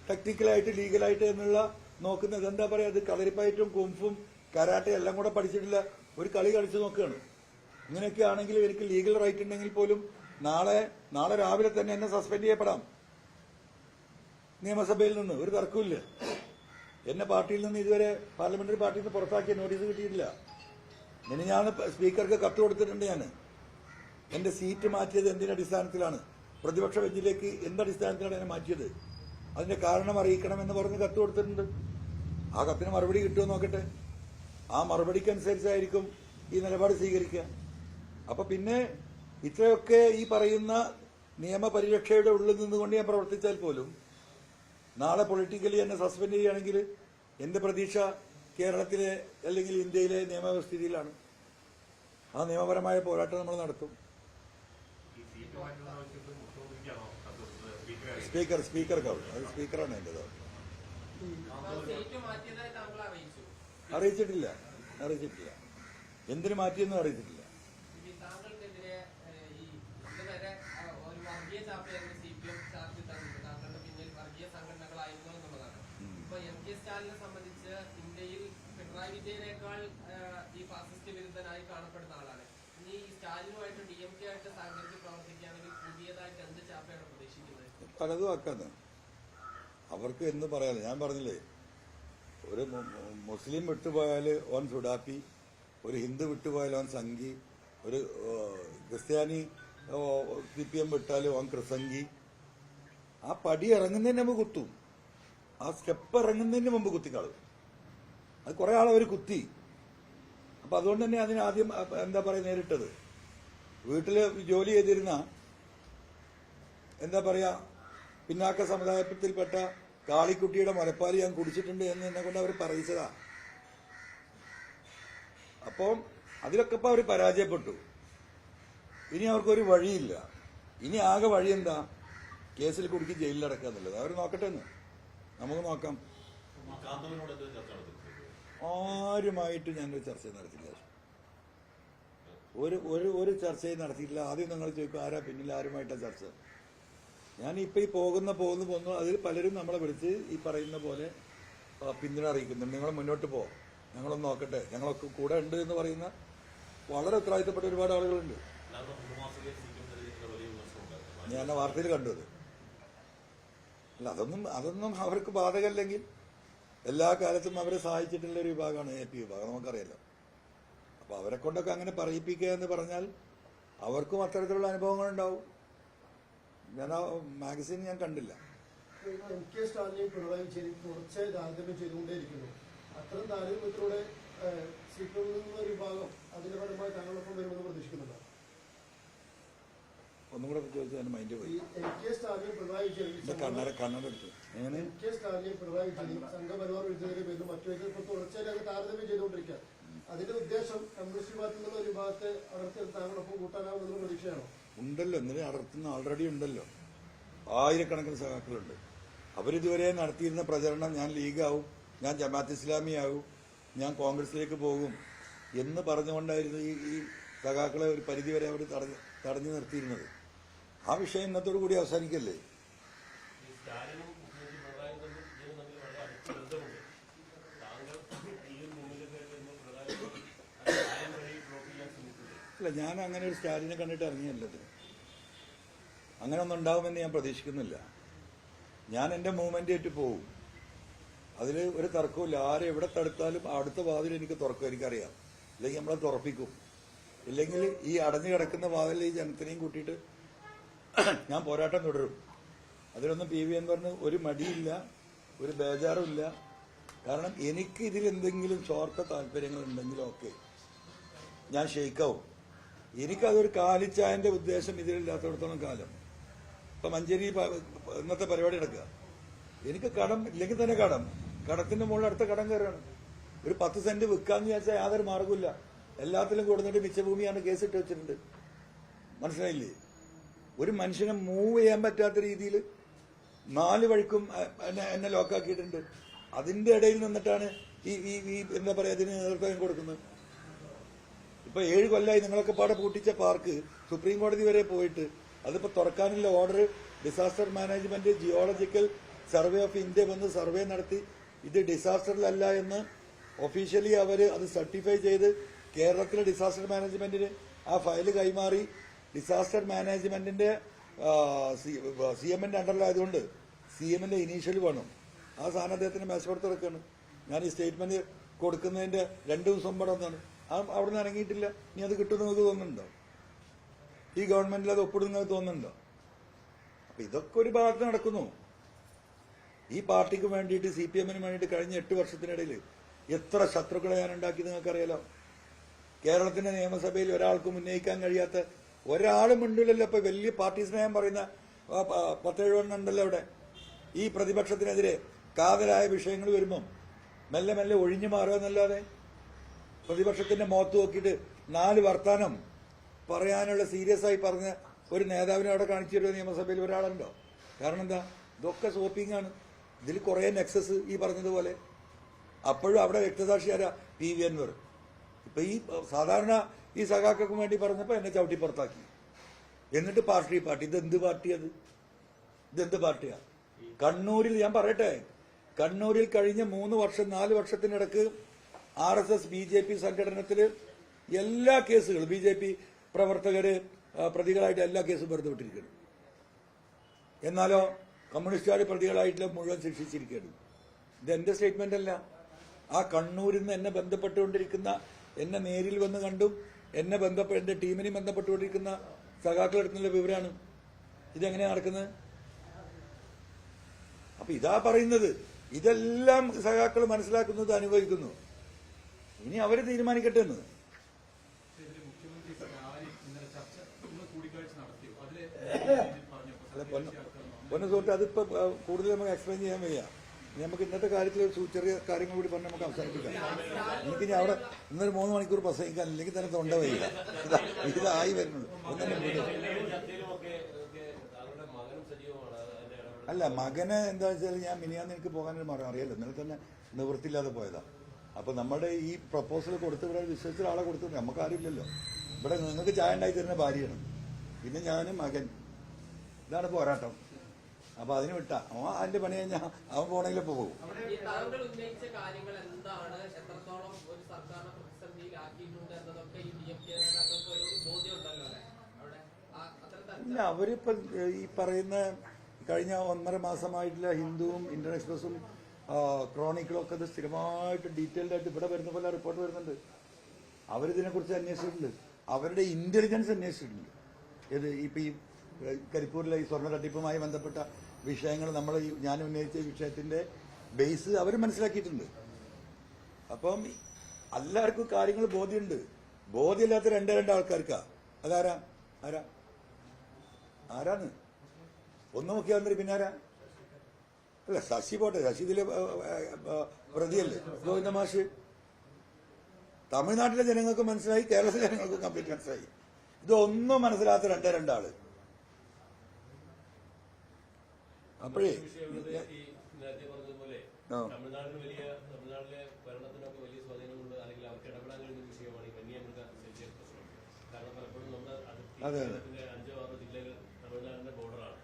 ടെക്നിക്കലായിട്ട് ലീഗലായിട്ട് എന്നുള്ള നോക്കുന്നത്. എന്താ പറയാ, അത് കളരിപ്പയറ്റും കുംഫും കരാട്ടെ എല്ലാം കൂടെ പഠിച്ചിട്ടില്ല ഒരു കളി കളിച്ചു നോക്കുകയാണ്. ഇങ്ങനെയൊക്കെ ആണെങ്കിൽ എനിക്ക് ലീഗൽ റൈറ്റ് ഉണ്ടെങ്കിൽ പോലും നാളെ രാവിലെ തന്നെ എന്നെ സസ്പെൻഡ് ചെയ്യപ്പെടാം നിയമസഭയിൽ നിന്ന്. ഒരു തർക്കമില്ല. എന്നെ പാർട്ടിയിൽ നിന്ന് ഇതുവരെ പാർലമെന്ററി പാർട്ടിയിൽ നിന്ന് പുറത്താക്കിയ നോട്ടീസ് കിട്ടിയിട്ടില്ല. ഞാൻ സ്പീക്കർക്ക് കത്ത് കൊടുത്തിട്ടുണ്ട്. ഞാൻ എന്റെ സീറ്റ് മാറ്റിയത് എന്തിന്റെ അടിസ്ഥാനത്തിലാണ്, പ്രതിപക്ഷ ബെഞ്ചിലേക്ക് എന്തടിസ്ഥാനത്തിലാണ് എന്നെ മാറ്റിയത്, അതിന്റെ കാരണം അറിയിക്കണമെന്ന് പറഞ്ഞ് കത്ത് കൊടുത്തിട്ടുണ്ട്. ആ കത്തിന് മറുപടി കിട്ടുമോ നോക്കട്ടെ. ആ മറുപടിക്കനുസരിച്ചായിരിക്കും ഈ നിലപാട് സ്വീകരിക്കുക. അപ്പൊ പിന്നെ ഇത്രയൊക്കെ ഈ പറയുന്ന നിയമപരിരക്ഷയുടെ ഉള്ളിൽ നിന്നുകൊണ്ട് ഞാൻ പ്രവർത്തിച്ചാൽ പോലും നാളെ പൊളിറ്റിക്കലി എന്നെ സസ്പെൻഡ് ചെയ്യുകയാണെങ്കിൽ എന്റെ പ്രതീക്ഷ കേരളത്തിലെ അല്ലെങ്കിൽ ഇന്ത്യയിലെ നിയമവ്യവസ്ഥിതിയിലാണ്. ആ നിയമപരമായ പോരാട്ടം നമ്മൾ നടത്തും. സ്പീക്കർക്കാവും. അത് സ്പീക്കറാണ് എന്റേത്. അറിയിച്ചിട്ടില്ല. എന്തിനു മാറ്റിയെന്നും അറിയിച്ചിട്ടില്ല. സംബന്ധിച്ച് ഇന്ത്യയിൽ പിണറായി വിജയനേക്കാൾ ഈ ഫാസിസ്റ്റ് വിരുദ്ധനായി കാണപ്പെടുന്ന ആളാണ്. ഇനി സ്റ്റാലിനുമായിട്ട് DMK ആയിട്ട് സഹകരിച്ച് പ്രവർത്തിക്കുകയാണെങ്കിൽ പുതിയതായിട്ട് എന്ത് ചാപ്പയാണ് പ്രതീക്ഷിക്കുന്നത്? പലതും ആക്കാന്ന് അവർക്ക് എന്ന് പറയാൻ. ഞാൻ പറഞ്ഞില്ലേ, ഒരു മുസ്ലിം വിട്ടുപോയാൽ ഓൻ സുഡാപ്പി, ഒരു ഹിന്ദു വിട്ടുപോയാൽ ഓൻ സംഘി, ഒരു ക്രിസ്ത്യാനി CPM വിട്ടാൽ ഓൻ ക്രിസംഗി. ആ പടി ഇറങ്ങുന്നതിന് മുമ്പ് കുത്തും. ആ സ്റ്റെപ്പ് ഇറങ്ങുന്നതിന് മുമ്പ് കുത്തിക്കാളും. അത് കുറെ ആളവർ കുത്തി. അപ്പൊ അതുകൊണ്ട് തന്നെ അതിനാദ്യം എന്താ പറയാ നേരിട്ടത്. വീട്ടില് ജോലി ചെയ്തിരുന്ന എന്താ പറയാ പിന്നാക്ക സമുദായത്തിൽപ്പെട്ട കാളിക്കുട്ടിയുടെ മുലപ്പാല് ഞാൻ കുടിച്ചിട്ടുണ്ട് എന്ന് എന്നെ കൊണ്ട് അവർ പറയിച്ചതാ. അപ്പം അതിലൊക്കെ ഇപ്പൊ അവർ പരാജയപ്പെട്ടു. ഇനി അവർക്കൊരു വഴിയില്ല. ഇനി ആകെ വഴി എന്താ? കേസിൽ കുടുക്കി ജയിലിലടക്കുക എന്നുള്ളത്. അവർ നോക്കട്ടെ എന്ന് നമുക്ക് നോക്കാം. ആരുമായിട്ട് ഞാനൊരു ചർച്ച നടത്തിയില്ല. ഒരു ചർച്ചയും നടത്തിയിട്ടില്ല. ആദ്യം നിങ്ങൾ ചോദിക്കും ആരാ പിന്നിൽ, ആരുമായിട്ടാ ചർച്ച? ഞാനിപ്പോൾ ഈ പോകുന്നു അതിൽ പലരും നമ്മളെ വിളിച്ച് ഈ പറയുന്ന പോലെ പിന്തുണ അറിയിക്കുന്നുണ്ട്. നിങ്ങൾ മുന്നോട്ട് പോ, ഞങ്ങളൊന്ന് നോക്കട്ടെ, ഞങ്ങളൊക്കെ കൂടെ ഉണ്ട് എന്ന് പറയുന്ന വളരെ ഉത്തരവാദിത്തപ്പെട്ട ഒരുപാട് ആളുകളുണ്ട്. ഞാൻ ആ വാർത്തയിൽ കണ്ടത് അല്ല, അതൊന്നും അവർക്ക് ബാധകമല്ലെങ്കിൽ എല്ലാ കാലത്തും അവരെ സഹായിച്ചിട്ടുള്ള ഒരു വിഭാഗമാണ് AP വിഭാഗം, നമുക്കറിയാലോ. അപ്പൊ അവരെ കൊണ്ടൊക്കെ അങ്ങനെ പറയിപ്പിക്കുക എന്ന് പറഞ്ഞാൽ അവർക്കും അത്തരത്തിലുള്ള അനുഭവങ്ങളുണ്ടാവും. ഞാൻ ആ മാഗസിൻ ഞാൻ കണ്ടില്ല. MK സ്റ്റാലിനെയും പിണറായി വിജയനും തുടർച്ചയായി താരതമ്യം ചെയ്തുകൊണ്ടേയിരിക്കുന്നു. അത്തരം താരതമ്യത്തിലൂടെ CPM ഒരു വിഭാഗം അതിന്റെ പരമായി താങ്കളൊപ്പം വരുമെന്ന് പ്രതീക്ഷിക്കുന്നുണ്ട്. ഒന്നും കൂടെ ചോദിച്ചാൽ എന്റെ മൈൻഡ് പോയി. MK സ്റ്റാലിനെയും പിണറായി വിജയനും കണ്ണെടുത്തു എങ്ങനെ MK സ്റ്റാലിനെയും പിണറായി വിജയനും സംഘപരിവാർ വിരുദ്ധരുടെ പേരിലും മറ്റു തുടർച്ചയായി അത് താരതമ്യം ചെയ്തുകൊണ്ടിരിക്കുക. അതിന്റെ ഉദ്ദേശം കമ്മ്യൂണിസ്റ്റ് പാർട്ടിയിൽ നിന്നുള്ള ഒരു വിഭാഗത്തെ അടർത്തി താങ്കളൊപ്പം കൂട്ടാനാവുമെന്നുള്ള പ്രതീക്ഷയാണോ? ഉണ്ടല്ലോ, ഇന്നലെ അടർത്തുന്ന ഓൾറെഡി ഉണ്ടല്ലോ, ആയിരക്കണക്കിന് സഖാക്കളുണ്ട്. അവരിതുവരെ നടത്തിയിരുന്ന പ്രചരണം ഞാൻ ലീഗാവും, ഞാൻ ജമാഅത്ത് ഇസ്ലാമിയാവും, ഞാൻ കോൺഗ്രസിലേക്ക് പോകും എന്ന് പറഞ്ഞുകൊണ്ടായിരുന്നു ഈ സഖാക്കളെ ഒരു പരിധിവരെ അവർ തടഞ്ഞു നിർത്തിയിരുന്നത്. ആ വിഷയം ഇന്നത്തോടു കൂടി അവസാനിക്കല്ലേ? അല്ല, ഞാൻ അങ്ങനെ ഒരു സ്റ്റാലിനെ കണ്ടിട്ട് ഇറങ്ങിയല്ലത്. അങ്ങനെ ഒന്നും ഉണ്ടാവുമെന്ന് ഞാൻ പ്രതീക്ഷിക്കുന്നില്ല. ഞാൻ എന്റെ മൂവ്മെന്റ് ആയിട്ട് പോവും, അതിൽ ഒരു തർക്കമില്ല. ആരെ എവിടെ തടുത്താലും അടുത്ത വാതിൽ എനിക്ക് തുറക്കും, എനിക്കറിയാം. ഇല്ലെങ്കിൽ നമ്മളെ തുറപ്പിക്കും. ഇല്ലെങ്കിൽ ഈ അടഞ്ഞു കിടക്കുന്ന വാതിൽ ഈ ജനത്തിനെയും കൂട്ടിയിട്ട് ഞാൻ പോരാട്ടം തുടരും. അതിലൊന്നും PV Anwar ഒരു മടിയില്ല, ഒരു ബേജാറുമില്ല. കാരണം എനിക്ക് ഇതിൽ എന്തെങ്കിലും സ്വാർത്ഥ താല്പര്യങ്ങൾ ഉണ്ടെങ്കിലും ഒക്കെ ഞാൻ ഷെയ്ക്കാവും. എനിക്കതൊരു കാലിച്ചായന്റെ ഉദ്ദേശം ഇതിലില്ലാത്തടത്തോളം കാലം. ഇപ്പൊ മഞ്ചേരി ഇന്നത്തെ പരിപാടി നടക്കുക, എനിക്ക് കടം ഇല്ലെങ്കിൽ തന്നെ കടത്തിന്റെ മുകളിൽ അടുത്ത കടം കയറുകയാണ്. ഒരു 10 സെന്റ് വിൽക്കാന്ന് വിചാരിച്ചാൽ യാതൊരു മാർഗമില്ല. എല്ലാത്തിലും കൊടുത്തിട്ട് മിച്ചഭൂമിയാണ് കേസിട്ട് വെച്ചിട്ടുണ്ട്. മനസ്സിലായില്ലേ? ഒരു മനുഷ്യനെ മൂവ് ചെയ്യാൻ പറ്റാത്ത രീതിയിൽ 4 വഴിക്കും എന്നെ ലോക്കാക്കിയിട്ടുണ്ട്. അതിന്റെ ഇടയിൽ നിന്നിട്ടാണ് ഈ എന്താ പറയാ ഇതിന് നേതൃത്വം കൊടുക്കുന്നത്. ഇപ്പൊ 7 കൊല്ലമായി നിങ്ങളൊക്കെ പാടെ പൂട്ടിച്ച പാർക്ക് സുപ്രീം കോടതി വരെ പോയിട്ട് അതിപ്പോ തുറക്കാനുള്ള order disaster management geological survey of India വന്ന് സർവേ നടത്തി ഇത് ഡിസാസ്റ്ററിലല്ല എന്ന് ഒഫീഷ്യലി അവര് അത് സർട്ടിഫൈ ചെയ്ത് കേരളത്തിലെ ഡിസാസ്റ്റർ മാനേജ്മെന്റിന് ആ ഫയല് കൈമാറി. ഡിസാസ്റ്റർ മാനേജ്മെന്റിന്റെ CMന്റെ അണ്ടറിലായതുകൊണ്ട് CMന്റെ ഇനീഷ്യൽ വേണം. ആ സാധനം അദ്ദേഹത്തിന് മേശപ്പുറത്ത് കിടക്കുകയാണ്. ഞാൻ ഈ സ്റ്റേറ്റ്മെന്റ് കൊടുക്കുന്നതിന്റെ 2 ദിവസം മുമ്പ് വന്നാണ്. അവിടെ നിന്ന് ഇറങ്ങിയിട്ടില്ല. ഇനി അത് കിട്ടുമെന്ന് നിങ്ങൾക്ക് തോന്നുന്നുണ്ടോ? ഈ ഗവൺമെന്റിൽ അത് ഒപ്പിടും നിങ്ങൾക്ക് തോന്നുന്നുണ്ടോ? അപ്പൊ ഇതൊക്കെ ഒരു ഭാഗത്ത് നടക്കുന്നു. ഈ പാർട്ടിക്ക് വേണ്ടിയിട്ട് CPMന് വേണ്ടിയിട്ട് കഴിഞ്ഞ 8 വർഷത്തിനിടയിൽ എത്ര ശത്രുക്കളെ ഞാൻ ഉണ്ടാക്കി നിങ്ങൾക്കറിയാലോ. കേരളത്തിന്റെ നിയമസഭയിൽ ഒരാൾക്കും ഉന്നയിക്കാൻ കഴിയാത്ത ഒരാളും ഉണ്ടല്ലോ. ഇപ്പൊ വലിയ പാർട്ടി സ്നേഹം പറയുന്ന 10-7 ഉണ്ടല്ലോ അവിടെ. ഈ പ്രതിപക്ഷത്തിനെതിരെ കാതലായ വിഷയങ്ങൾ വരുമ്പം മെല്ലെ മെല്ലെ ഒഴിഞ്ഞു മാറുക എന്നല്ലാതെ പ്രതിപക്ഷത്തിന്റെ മുഖത്ത് നോക്കിയിട്ട് 4 വർത്താനം പറയാനുള്ള സീരിയസ് ആയി പറഞ്ഞ ഒരു നേതാവിനെ അവിടെ കാണിച്ചു തരുമോ നിയമസഭയിൽ ഒരാളുണ്ടോ? കാരണം എന്താ? ഇതൊക്കെ സോപ്പിംഗാണ്. ഇതിൽ കുറെ നെക്സസ് ഈ പറഞ്ഞതുപോലെ. അപ്പോഴും അവിടെ രക്തസാക്ഷി ആരാ? PV Anwar. ഇപ്പൊ ഈ സാധാരണ ഈ സഖാക്കൾക്കും വേണ്ടി പറഞ്ഞപ്പോ എന്നെ ചവിട്ടി പുറത്താക്കി. എന്നിട്ട് പാർട്ടി ഇതെന്ത് പാർട്ടിയത്? ഇതെന്ത് പാർട്ടിയാ? കണ്ണൂരിൽ ഞാൻ പറയട്ടെ, കണ്ണൂരിൽ കഴിഞ്ഞ 3 വർഷം 4 വർഷത്തിനിടക്ക് RSS BJP സംഘടനത്തില് എല്ലാ കേസുകളും BJP പ്രവർത്തകര് പ്രതികളായിട്ട് എല്ലാ കേസും വെറുതെ വിട്ടിരിക്കുന്നു. എന്നാലോ കമ്മ്യൂണിസ്റ്റുകാർ പ്രതികളായിട്ടുള്ള മുഴുവൻ ശിക്ഷിച്ചിരിക്കുകയാണ്. ഇത് എന്റെ സ്റ്റേറ്റ്മെന്റ് അല്ല. ആ കണ്ണൂരിൽ നിന്ന് എന്നെ ബന്ധപ്പെട്ടുകൊണ്ടിരിക്കുന്ന, എന്നെ നേരിൽ വന്ന് കണ്ടും എന്റെ ടീമിനെയും ബന്ധപ്പെട്ടുകൊണ്ടിരിക്കുന്ന സഖാക്കളെടുത്തുള്ള വിവരമാണ്. ഇതെങ്ങനെയാ നടക്കുന്നത്? അപ്പൊ ഇതാ പറയുന്നത്. ഇതെല്ലാം സഖാക്കൾ മനസ്സിലാക്കുന്നത്, അനുഭവിക്കുന്നു. ഇനി അവര് തീരുമാനിക്കട്ടെ എന്ന്. പൊന്നു സുഹൃത്ത്, അതിപ്പോ കൂടുതൽ നമുക്ക് എക്സ്പ്ലെയിൻ ചെയ്യാൻ വയ്യ. നമുക്ക് ഇന്നത്തെ കാര്യത്തിൽ ചെറിയ കാര്യങ്ങൾ കൂടി പറഞ്ഞ് നമുക്ക് അവസാനിപ്പിക്കാം. എനിക്കിനി അവിടെ ഇന്നൊരു 3 മണിക്കൂർ പ്രസംഗിക്കാൻ, ഇല്ലെങ്കിൽ തന്നെ തൊണ്ട വയ്യ. ഇതായി വരുന്നത് ഒന്നെ. അല്ല, മകന് എന്താ വെച്ചാൽ ഞാൻ മിനിയാന്ന് എനിക്ക് പോകാനൊരു മാർഗം അറിയാലോ. ഇന്നലെ തന്നെ നിവൃത്തിയില്ലാതെ പോയതാ. അപ്പൊ നമ്മുടെ ഈ പ്രപ്പോസൽ കൊടുത്ത് ഇവിടെ വിശ്വസിച്ച ആളെ കൊടുത്തു. നമുക്ക് ആരുമില്ലല്ലോ ഇവിടെ. നിങ്ങൾക്ക് ചായ ഉണ്ടായി തരുന്ന ഭാര്യയാണ്, പിന്നെ ഞാനും മകൻ. ഇതാണ് പോരാട്ടം. അപ്പൊ അതിന് വിട്ടാ അവൻ അതിന്റെ പണി കഴിഞ്ഞാൽ അവൻ പോണെങ്കിലേ പോകും. ഈ താങ്കൾ ഉന്നയിച്ച കാര്യങ്ങൾ എന്താണ്, എത്രത്തോളം ഒരു സർക്കാരിനെ പ്രതിസന്ധിയിലാക്കിയിട്ടുണ്ട് എന്നതൊക്കെ ഈ DMK നേതാക്കൾക്ക് ഒരു ബോധ്യം ഉണ്ടല്ലോ അല്ലെ അവിടെ അത്തരം ഇല്ല, അവരിപ്പോ ഈ പറയുന്ന കഴിഞ്ഞ 1.5 മാസമായിട്ടുള്ള ഹിന്ദുവും ഇന്ത്യൻ എക്സ്പ്രസും ക്രോണിക്കിളും ഒക്കെ ഇത് സ്ഥിരമായിട്ട് ഡീറ്റെയിൽഡ് ആയിട്ട് ഇവിടെ വരുന്ന പോലെ റിപ്പോർട്ട് വരുന്നുണ്ട്. അവരിതിനെക്കുറിച്ച് അന്വേഷിച്ചിട്ടുണ്ട്, അവരുടെ ഇന്റലിജൻസ് അന്വേഷിച്ചിട്ടുണ്ട്. ഇത് ഇപ്പൊ ഈ കരിപ്പൂരിലെ ഈ സ്വർണ്ണ തട്ടിപ്പുമായി ബന്ധപ്പെട്ട വിഷയങ്ങൾ ഞാൻ ഉന്നയിച്ച വിഷയത്തിന്റെ ബേസ് അവർ മനസ്സിലാക്കിയിട്ടുണ്ട്. അപ്പം എല്ലാവർക്കും കാര്യങ്ങൾ ബോധ്യമുണ്ട്. ബോധ്യമില്ലാത്ത രണ്ട് ആൾക്കാർക്കാ. അതാരാ ആരാന്ന് ഒന്ന് മുഖ്യമന്ത്രി, പിന്നാരാ? അല്ല, ശശി പോട്ടെ, ശശി ഇതിലെ പ്രതിയല്ലേ, ഗോവിന്ദ മാഷ്. തമിഴ്നാട്ടിലെ ജനങ്ങൾക്ക് മനസ്സിലായി, കേരളത്തിലെ ജനങ്ങൾക്ക് കംപ്ലീറ്റ് മനസ്സിലായി. ഇതൊന്നും മനസ്സിലാത്ത രണ്ടാള്. അപ്പോഴേ നേരത്തെ പറഞ്ഞതുപോലെ തമിഴ്നാട്ടിലെ ഭരണത്തിനൊക്കെ വലിയ സ്വാധീനമുണ്ട്, അല്ലെങ്കിൽ അവർക്ക് ഇടപെടാൻ കഴിയുന്ന വിഷയമാണ് ഈ വന്യമൃഗ ശല്യ പ്രശ്നം. കാരണം പലപ്പോഴും നമ്മുടെ അതിർത്തി 5-6 ജില്ലകൾ തമിഴ്നാടിന്റെ ബോർഡറാണ്.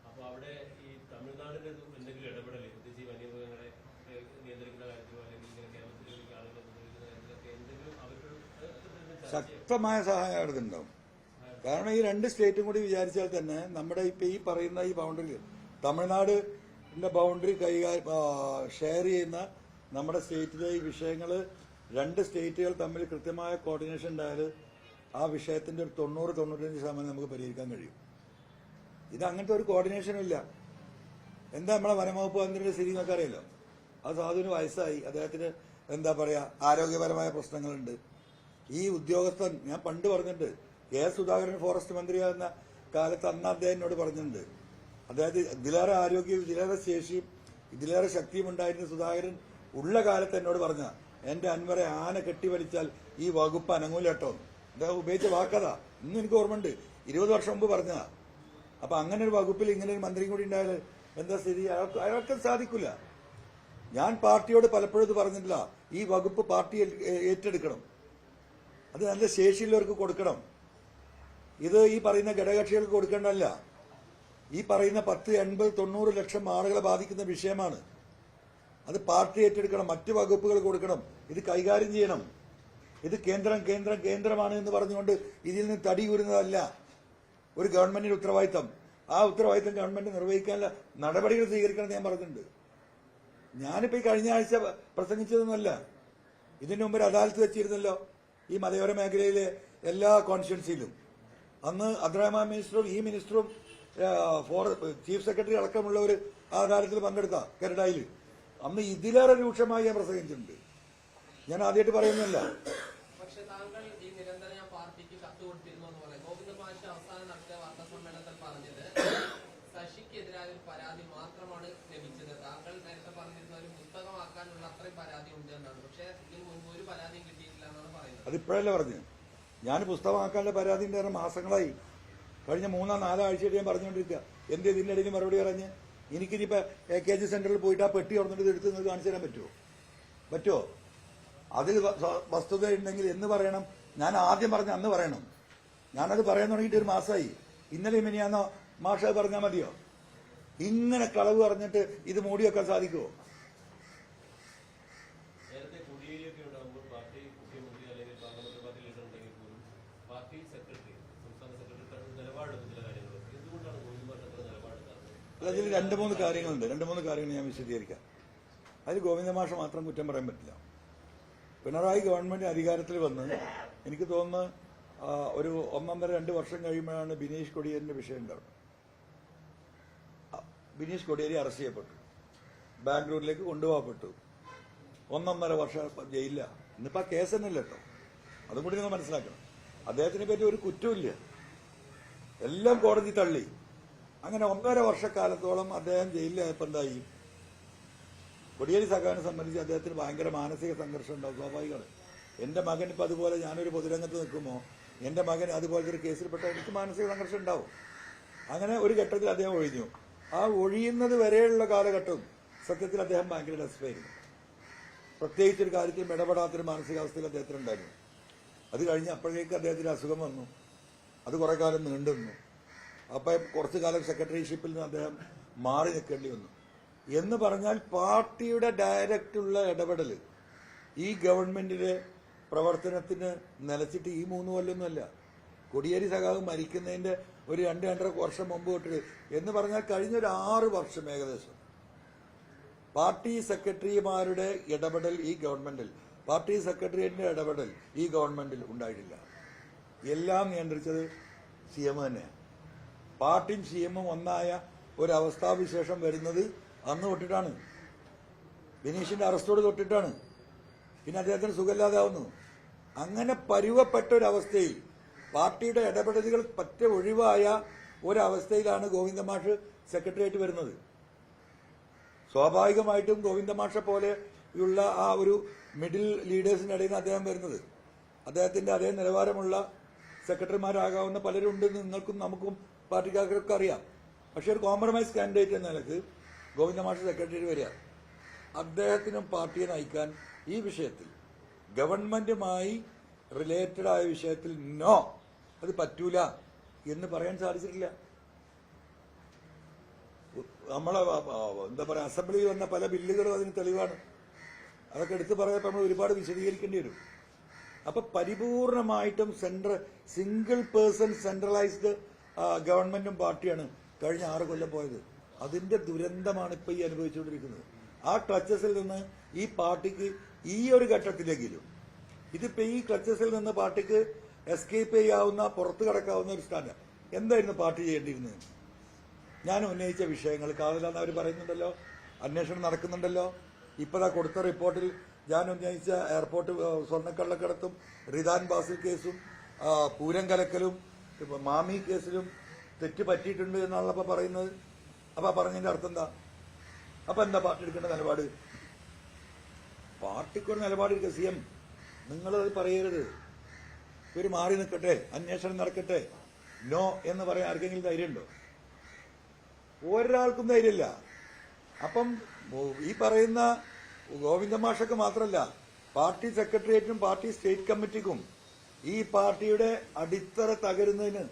അപ്പൊ അവിടെ ഈ തമിഴ്നാടിന്റെ എന്തെങ്കിലും ഇടപെടൽ, പ്രത്യേകിച്ച് ഈ വന്യമൃഗങ്ങളെ നിയന്ത്രിക്കുന്ന കാര്യത്തിലോ അല്ലെങ്കിൽ ഇങ്ങനെ കേരളത്തിലേക്ക് ആളുകളെ നിയന്ത്രിക്കുന്ന കാര്യത്തിലൊക്കെ എന്തെങ്കിലും അവർക്കൊരു ശക്തമായ സഹായം അടുത്തുണ്ടാവും. കാരണം ഈ 2 സ്റ്റേറ്റും കൂടി വിചാരിച്ചാൽ തന്നെ നമ്മുടെ ഇപ്പൊ ഈ പറയുന്ന ഈ ബൗണ്ടറി, തമിഴ്നാടിന്റെ ബൗണ്ടറി ഷെയർ ചെയ്യുന്ന നമ്മുടെ സ്റ്റേറ്റിലെ ഈ വിഷയങ്ങൾ 2 സ്റ്റേറ്റുകൾ തമ്മിൽ കൃത്യമായ കോർഡിനേഷൻ ഉണ്ടായാൽ ആ വിഷയത്തിന്റെ ഒരു 90-95% നമുക്ക് പരിഹരിക്കാൻ കഴിയും. ഇത് അങ്ങനത്തെ ഒരു കോർഡിനേഷനും ഇല്ല. എന്താ നമ്മളെ വനംവകുപ്പ് മന്ത്രിയുടെ സ്ഥിതി എന്നൊക്കെ അറിയാലോ. അത് സാധുവിന് വയസ്സായി, അദ്ദേഹത്തിന് എന്താ പറയാ ആരോഗ്യപരമായ പ്രശ്നങ്ങളുണ്ട്. ഈ ഉദ്യോഗസ്ഥൻ, ഞാൻ പണ്ട് പറഞ്ഞിട്ടുണ്ട്, കെ സുധാകരൻ ഫോറസ്റ്റ് മന്ത്രിയാകുന്ന കാലത്ത് അന്ന് അദ്ദേഹം എന്നോട് പറഞ്ഞിട്ടുണ്ട്, അതായത് ഇതിലേറെ ആരോഗ്യവും ഇതിലേറെ ശേഷിയും ഇതിലേറെ ശക്തിയും ഉണ്ടായിരുന്ന സുധാകരൻ ഉള്ള കാലത്ത് എന്നോട് പറഞ്ഞ, എന്റെ അൻവറെ ആന കെട്ടിവലിച്ചാൽ ഈ വകുപ്പ് അനങ്ങൂലട്ടോ. അദ്ദേഹം ഉപയോഗിച്ച വാക്കതാ, ഇന്നും എനിക്ക് ഓർമ്മയുണ്ട്, 20 വർഷം മുമ്പ് പറഞ്ഞതാ. അപ്പൊ അങ്ങനെ ഒരു വകുപ്പിൽ ഇങ്ങനെ ഒരു മന്ത്രിയും കൂടി ഉണ്ടായാൽ എന്താ സ്ഥിതി? അയാൾക്ക് സാധിക്കില്ല. ഞാൻ പാർട്ടിയോട് പലപ്പോഴും ഇത് പറഞ്ഞിട്ടില്ല, ഈ വകുപ്പ് പാർട്ടി ഏറ്റെടുക്കണം, അത് നല്ല ശേഷിയുള്ളവർക്ക് കൊടുക്കണം. ഇത് ഈ പറയുന്ന ഘടകകക്ഷികൾക്ക് കൊടുക്കേണ്ടതല്ല. ഈ പറയുന്ന 10, 80, 90 ലക്ഷം ആളുകളെ ബാധിക്കുന്ന വിഷയമാണ്. അത് പാർട്ടി ഏറ്റെടുക്കണം, മറ്റു വകുപ്പുകൾ കൊടുക്കണം, ഇത് കൈകാര്യം ചെയ്യണം. ഇത് കേന്ദ്രമാണ് എന്ന് പറഞ്ഞുകൊണ്ട് ഇതിൽ നിന്ന് തടിയൂരുന്നതല്ല ഒരു ഗവൺമെന്റിന്റെ ഉത്തരവാദിത്തം. ആ ഉത്തരവാദിത്തം ഗവൺമെന്റ് നിർവഹിക്കാനുള്ള നടപടികൾ സ്വീകരിക്കണം ഞാൻ പറഞ്ഞിട്ടുണ്ട്. ഞാനിപ്പോ ഈ കഴിഞ്ഞ ആഴ്ച പ്രസംഗിച്ചതൊന്നുമല്ല, ഇതിനു മുമ്പ് ഒരു അദാലത്ത് വെച്ചിരുന്നല്ലോ ഈ മലയോര മേഖലയിലെ എല്ലാ കോൺസ്റ്റിറ്റ്യുവൻസിയിലും. അന്ന് അബ്ദുറഹ്മാൻ മിനിസ്റ്ററും ഈ മിനിസ്റ്ററും ചീഫ് സെക്രട്ടറി അടക്കമുള്ളവർ ആ അദാലത്തിൽ പങ്കെടുത്ത കരടായിൽ. അന്ന് ഇതിലേറെ രൂക്ഷമായി ഞാൻ പ്രസംഗിച്ചിട്ടുണ്ട്. ഞാൻ ആദ്യമായിട്ട് പറയുന്നില്ല. പക്ഷെ താങ്കൾ ഈ നിരന്തരം ഞാൻ പാർട്ടിക്ക് കത്ത് കൊടുത്തിരുന്നു എന്ന് പറയാം. ഗോവിന്ദ മാഷ് അവസാനം നടത്തിയ വാർത്താ സമ്മേളനത്തിൽ പറഞ്ഞത് ശശിക്കെതിരായ ഒരു പരാതി മാത്രമാണ് ലഭിച്ചത്. താങ്കൾ നേരത്തെ പറഞ്ഞിരുന്ന ഒരു പുസ്തകമാക്കാനുള്ള അത്രയും പരാതി ഉണ്ട് എന്നാണ്. പക്ഷെ ഇതിന് മുൻപ് ഒരു പരാതിയും കിട്ടിയിട്ടില്ല എന്നാണ് പറയുന്നത്. അതിപ്പോഴല്ലേ പറഞ്ഞു, ഞാൻ പുസ്തകമാക്കാനുള്ള പരാതി ഉണ്ടായിരുന്ന മാസങ്ങളായി, കഴിഞ്ഞ 3-4 ആഴ്ചയായിട്ട് ഞാൻ പറഞ്ഞുകൊണ്ടിരിക്കുക. എന്ത് ഇതിന്റെ ഇടയിൽ മറുപടി പറഞ്ഞ് എനിക്കിനിയിപ്പോ AKG സെന്ററിൽ പോയിട്ട് ആ പെട്ടി തുറന്നിട്ട് ഇത് എടുത്ത് നിങ്ങൾക്ക് കാണിച്ചു തരാൻ പറ്റുമോ? അതിൽ വസ്തുത ഉണ്ടെങ്കിൽ എന്ന് പറയണം. ഞാൻ ആദ്യം പറഞ്ഞ അന്ന് പറയണം. ഞാനത് പറയാൻ തുടങ്ങിയിട്ട് 1 മാസമായി. ഇന്നലെ മിനിയാന്നോ മാഷ് അത് പറഞ്ഞാൽ മതിയോ? ഇങ്ങനെ കളവ് പറഞ്ഞിട്ട് ഇത് മൂടി വെക്കാൻ സാധിക്കുമോ? നേരത്തെ കുടിയേരിയൊക്കെ ഉണ്ടാകുമ്പോൾ പാർട്ടി മുഖ്യമന്ത്രി അല്ലെങ്കിൽ പാർലമെന്റ് പാർട്ടി ലീഡർ ഉണ്ടെങ്കിൽ പോലും പാർട്ടി സെക്രട്ടറി, സംസ്ഥാന സെക്രട്ടറി നിലപാടെടുക്കുന്ന ചില കാര്യങ്ങൾ എന്തുകൊണ്ടാണ് ഗോവിന്ദ മാഷ് അത്ര നിലപാടെടുക്കാത്തത്? അതിൽ 2-3 കാര്യങ്ങളുണ്ട്. 2-3 കാര്യങ്ങൾ ഞാൻ വിശദീകരിക്കാം. അതിൽ ഗോവിന്ദ മാഷ് മാത്രം കുറ്റം പറയാൻ പറ്റില്ല. പിണറായി ഗവൺമെന്റ് അധികാരത്തിൽ വന്ന് എനിക്ക് തോന്നുന്നു ഒരു 1.5-2 വർഷം കഴിയുമ്പോഴാണ് ബിനീഷ് കൊടിയേരിന്റെ വിഷയം ഉണ്ടാവുന്നത്. ബിനീഷ് കൊടിയേരി അറസ്റ്റ് ചെയ്യപ്പെട്ടു, ബാംഗ്ലൂരിലേക്ക് കൊണ്ടുപോകപ്പെട്ടു, 1.5 വർഷം ജയിലില്ല. ഇന്നിപ്പോ ആ കേസ് തന്നെ ഇല്ല കേട്ടോ, അതും കൂടി നിങ്ങൾ മനസ്സിലാക്കണം. അദ്ദേഹത്തിനെ പറ്റി ഒരു കുറ്റമില്ല, എല്ലാം കോടതി തള്ളി. അങ്ങനെ 1.5 വർഷക്കാലത്തോളം അദ്ദേഹം ജയിലിലായപ്പോൾ എന്തായി? കൊടിയേരി സഖാവിനെ സംബന്ധിച്ച് അദ്ദേഹത്തിന് ഭയങ്കര മാനസിക സംഘർഷം ഉണ്ടാവും, സ്വാഭാവികമാണ്. എന്റെ മകൻ ഇപ്പൊ അതുപോലെ, ഞാനൊരു പൊതുരംഗത്ത് നിൽക്കുമ്പോൾ എന്റെ മകൻ അതുപോലത്തെ ഒരു കേസിൽപ്പെട്ട എനിക്ക് മാനസിക സംഘർഷം ഉണ്ടാവും. അങ്ങനെ ഒരു ഘട്ടത്തിൽ അദ്ദേഹം ഒഴിഞ്ഞു. ആ ഒഴിയുന്നത് വരെയുള്ള കാലഘട്ടം സത്യത്തിൽ അദ്ദേഹം ഭയങ്കര ഡെസ്പായിരുന്നു. പ്രത്യേകിച്ചൊരു കാര്യത്തിലും ഇടപെടാത്തൊരു മാനസികാവസ്ഥയിൽ അദ്ദേഹത്തിനുണ്ടായിരുന്നു. അത് കഴിഞ്ഞ് അപ്പോഴേക്ക് അദ്ദേഹത്തിന് അസുഖം വന്നു, അത് കുറെ കാലം നീണ്ടുനിന്നു. അപ്പൊ കുറച്ചു കാലം സെക്രട്ടറിഷിപ്പിൽ നിന്ന് അദ്ദേഹം മാറി നിൽക്കേണ്ടി വന്നു. എന്ന് പറഞ്ഞാൽ പാർട്ടിയുടെ ഡയറക്റ്റുള്ള ഇടപെടൽ ഈ ഗവൺമെന്റിന്റെ പ്രവർത്തനത്തിന് നിലച്ചിട്ട് ഈ 3 കൊല്ലമൊന്നുമല്ല. കോടിയേരി സഖാവ് മരിക്കുന്നതിന്റെ ഒരു 2-2.5 വർഷം മുമ്പ് തൊട്ട് എന്ന് പറഞ്ഞാൽ കഴിഞ്ഞ ഒരു 6 വർഷം ഏകദേശം പാർട്ടി സെക്രട്ടറിമാരുടെ ഇടപെടൽ ഈ ഗവൺമെന്റിൽ, പാർട്ടി സെക്രട്ടേറിയറ്റിന്റെ ഇടപെടൽ ഈ ഗവൺമെന്റിൽ ഉണ്ടായിട്ടില്ല. എല്ലാം നിയന്ത്രിച്ചത് CM തന്നെയാണ്. പാർട്ടിയും CM-ഉം ഒന്നായ ഒരവസ്ഥാവിശേഷം വരുന്നത് അന്ന് തൊട്ടിട്ടാണ്. ബിനീഷിന്റെ അറസ്റ്റോട് തൊട്ടിട്ടാണ്. പിന്നെ അദ്ദേഹത്തിന് സുഖമില്ലാതാവുന്നു. അങ്ങനെ പരുവപ്പെട്ട ഒരവസ്ഥയിൽ പാർട്ടിയുടെ ഇടപെടലുകൾ പറ്റ ഒഴിവായ ഒരവസ്ഥയിലാണ് ഗോവിന്ദമാഷ് സെക്രട്ടേറിയറ്റ് വരുന്നത്. സ്വാഭാവികമായിട്ടും ഗോവിന്ദമാഷെ പോലെയുള്ള ആ ഒരു മിഡിൽ ലീഡേഴ്സിനിടയിൽ നിന്ന് അദ്ദേഹം വരുന്നത്. അദ്ദേഹത്തിന്റെ അതേ നിലവാരമുള്ള സെക്രട്ടറിമാരാകാവുന്ന പലരുണ്ടെന്ന് നിങ്ങൾക്കും നമുക്കും പാർട്ടിക്കാർക്കൊക്കെ അറിയാം. പക്ഷെ ഒരു കോംപ്രമൈസ് കാൻഡിഡേറ്റ് എന്ന നിലക്ക് ഗോവിന്ദമാഷ് സെക്രട്ടറി വരിക, അദ്ദേഹത്തിനും പാർട്ടിയെ നയിക്കാൻ ഈ വിഷയത്തിൽ ഗവൺമെന്റുമായി റിലേറ്റഡ് ആയ വിഷയത്തിൽ നോ, അത് പറ്റൂല എന്ന് പറയാൻ സാധിച്ചിട്ടില്ല. നമ്മളെ എന്താ പറയാ, അസംബ്ലിയിൽ വന്ന പല ബില്ലുകളും അതിന് തെളിവാണ്. അതൊക്കെ എടുത്തു പറയാൻ നമ്മൾ ഒരുപാട് വിശദീകരിക്കേണ്ടി വരും. അപ്പൊ പരിപൂർണമായിട്ടും സിംഗിൾ പേഴ്സൺ സെൻട്രലൈസ്ഡ് ഗവൺമെന്റും പാർട്ടിയാണ് കഴിഞ്ഞ 6 കൊല്ലം പോയത്. അതിന്റെ ദുരന്തമാണ് ഇപ്പൊ ഈ അനുഭവിച്ചുകൊണ്ടിരിക്കുന്നത്. ആ ക്ലച്ചസിൽ നിന്ന് ഈ പാർട്ടിക്ക് ഈ ഒരു ഘട്ടത്തിലെങ്കിലും, ഇതിപ്പോ ഈ ക്ലച്ചസിൽ നിന്ന് പാർട്ടിക്ക് എസ്കേപ്പ് ചെയ്യാവുന്ന, പുറത്തു കടക്കാവുന്ന ഒരു സ്റ്റാൻഡ് എന്തായിരുന്നു പാർട്ടി ചെയ്യേണ്ടിയിരുന്നത്? ഞാൻ ഉന്നയിച്ച വിഷയങ്ങൾ കാതലാന്ന് അവർ പറയുന്നുണ്ടല്ലോ, അന്വേഷണം നടക്കുന്നുണ്ടല്ലോ. ഇപ്പതാ കൊടുത്ത റിപ്പോർട്ടിൽ ഞാൻ ഉന്നയിച്ച എയർപോർട്ട് സ്വർണ്ണക്കള്ളക്കടത്തും റിദാൻ ബാസിൽ കേസും പൂരം കലക്കലും മാമി കേസിലും തെറ്റ് പറ്റിയിട്ടുണ്ട് എന്നാണല്ലോ പറയുന്നത്. അപ്പൊ പറഞ്ഞതിന്റെ അർത്ഥം എന്താ? അപ്പൊ എന്താ പാർട്ടി എടുക്കേണ്ട നിലപാട്? പാർട്ടിക്കൊരു നിലപാടെടുക്കുക. CM നിങ്ങളത് പറയരുത്. ഇവര് മാറി നിൽക്കട്ടെ, അന്വേഷണം നടക്കട്ടെ, നോ എന്ന് പറയാൻ ആർക്കെങ്കിലും ധൈര്യമുണ്ടോ? ഒരാൾക്കും ധൈര്യമില്ല. അപ്പം ഈ പറയുന്ന ഗോവിന്ദമാഷക്ക് മാത്രമല്ല, പാർട്ടി സെക്രട്ടേറിയറ്റിനും പാർട്ടി സ്റ്റേറ്റ് കമ്മിറ്റിക്കും ഈ പാർട്ടിയുടെ അടിത്തറ തകരുന്നതിന്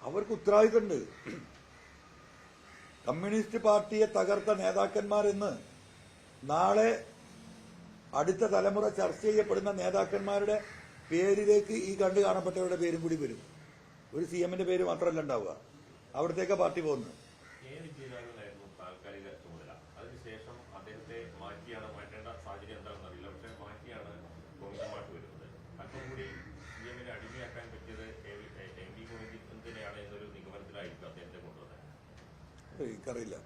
അവർക്ക് ഉത്തരവാദിത്തമുണ്ട്. കമ്മ്യൂണിസ്റ്റ് പാർട്ടിയെ തകർത്ത നേതാക്കന്മാരെന്ന് നാളെ അടുത്ത തലമുറ ചർച്ച ചെയ്യപ്പെടുന്ന നേതാക്കന്മാരുടെ പേരിലേക്ക് ഈ കണ്ടു കാണപ്പെട്ടവരുടെ പേരും കൂടി വരും. ഒരു CM-ന്റെ പേര് മാത്രമല്ല ഉണ്ടാവുക. അവിടത്തേക്ക് പാർട്ടി പോകുന്നത്. താൽക്കാലിക ചുമതല, അതിനുശേഷം അദ്ദേഹത്തെ മാറ്റേണ്ട സാഹചര്യം എന്താണെന്ന് അറിയില്ല. പക്ഷെ മാറ്റിയാണ് ഗോവിന്ദമാഷ് വരുന്നത്. അല്പം കൂടി CM-നെ അടിമയാക്കാൻ പറ്റിയത് MV ഗോവിന്ദനെയാണ് എന്നൊരു നിഗമനത്തിലായിരിക്കും അദ്ദേഹത്തെ കൊണ്ടുവന്നത്. എനിക്കറിയില്ല,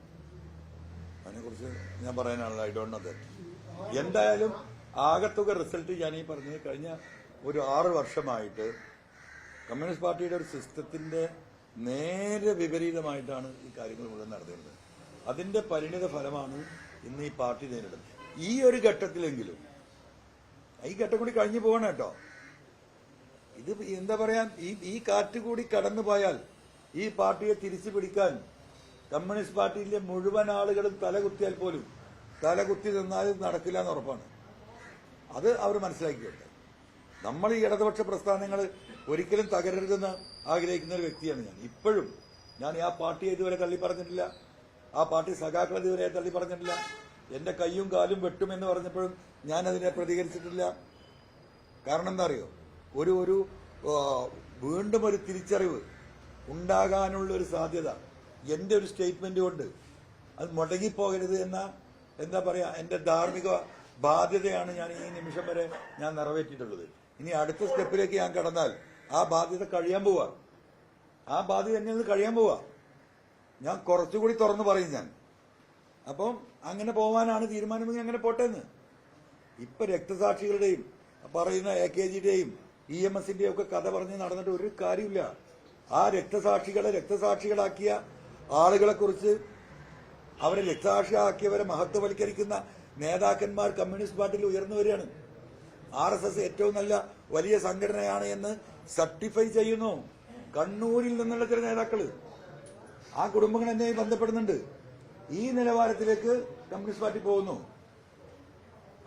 അതിനെക്കുറിച്ച് ഞാൻ പറയാനാണല്ലോ. I don't know that. എന്തായാലും ആകത്തുക റിസൾട്ട് ഞാൻ ഈ പറഞ്ഞത് കഴിഞ്ഞ ഒരു 6 വർഷമായിട്ട് കമ്മ്യൂണിസ്റ്റ് പാർട്ടിയുടെ ഒരു സിസ്റ്റത്തിന്റെ നേരെ വിപരീതമായിട്ടാണ് ഈ കാര്യങ്ങൾ മുഴുവൻ നടന്നിരുന്നത്. അതിന്റെ പരിണിത ഫലമാണ് ഇന്ന് ഈ പാർട്ടി നേരിടുന്നത്. ഈ ഒരു ഘട്ടത്തിലെങ്കിലും, ഈ ഘട്ടം കൂടി കഴിഞ്ഞു പോകണം കേട്ടോ. ഇത് എന്താ പറയാ, ഈ കാറ്റ് കൂടി കടന്നു പോയാൽ ഈ പാർട്ടിയെ തിരിച്ചു പിടിക്കാൻ കമ്മ്യൂണിസ്റ്റ് പാർട്ടിയിലെ മുഴുവൻ ആളുകളും തലകുത്തിയാൽ പോലും, തലകുത്തി നിന്നാലും നടക്കില്ല എന്ന് ഉറപ്പാണ്. അത് അവർ മനസ്സിലാക്കിയിട്ട് നമ്മൾ ഈ ഇടതുപക്ഷ പ്രസ്ഥാനങ്ങൾ ഒരിക്കലും തകരരുതെന്ന് ആഗ്രഹിക്കുന്ന ഒരു വ്യക്തിയാണ് ഞാൻ. ഇപ്പോഴും ഞാൻ ആ പാർട്ടിയെ ഇതുവരെ തള്ളി പറഞ്ഞിട്ടില്ല, ആ പാർട്ടി സഖാക്കളെ ഇതുവരെ തള്ളി പറഞ്ഞിട്ടില്ല. എന്റെ കൈയും കാലും വെട്ടുമെന്ന് പറഞ്ഞപ്പോഴും ഞാൻ അതിനെ പ്രതികരിച്ചിട്ടില്ല. കാരണം എന്താ അറിയോ, ഒരു വീണ്ടും ഒരു തിരിച്ചറിവ് ഉണ്ടാകാനുള്ള ഒരു സാധ്യത എന്റെ ഒരു സ്റ്റേറ്റ്മെന്റ് കൊണ്ട് അത് മുടങ്ങിപ്പോകരുത് എന്ന എന്താ പറയാ എന്റെ ധാർമ്മിക ബാധ്യതയാണ് ഞാൻ ഈ നിമിഷം വരെ ഞാൻ നിറവേറ്റിയിട്ടുള്ളത്. ഇനി അടുത്ത സ്റ്റെപ്പിലേക്ക് ഞാൻ കടന്നാൽ ആ ബാധ്യത കഴിയാൻ പോവാ, ആ ബാധ്യത എന്നിൽ നിന്ന് കഴിയാൻ പോവാ. ഞാൻ കുറച്ചുകൂടി തുറന്നു പറയും ഞാൻ. അപ്പം അങ്ങനെ പോവാനാണ് തീരുമാനമെങ്കിൽ അങ്ങനെ പോട്ടെന്ന്. ഇപ്പൊ രക്തസാക്ഷികളുടെയും പറയുന്ന AKGയുടെയും EMSന്റെയും ഒക്കെ കഥ പറഞ്ഞ് നടന്നിട്ട് ഒരു കാര്യമില്ല. ആ രക്തസാക്ഷികളാക്കിയ ആളുകളെ കുറിച്ച്, അവരെ രക്തസാക്ഷിയാക്കിയവരെ മഹത്വവൽക്കരിക്കുന്ന നേതാക്കന്മാർ കമ്മ്യൂണിസ്റ്റ് പാർട്ടിയിൽ ഉയർന്നു വരികയാണ്. RSS ഏറ്റവും നല്ല വലിയ സംഘടനയാണ് എന്ന് സർട്ടിഫൈ ചെയ്യുന്നു കണ്ണൂരിൽ നിന്നുള്ള ചില നേതാക്കള്. ആ കുടുംബങ്ങൾ എന്നെ ബന്ധപ്പെടുന്നുണ്ട്. ഈ നിലവാരത്തിലേക്ക് കമ്മ്യൂണിസ്റ്റ് പാർട്ടി പോകുന്നു.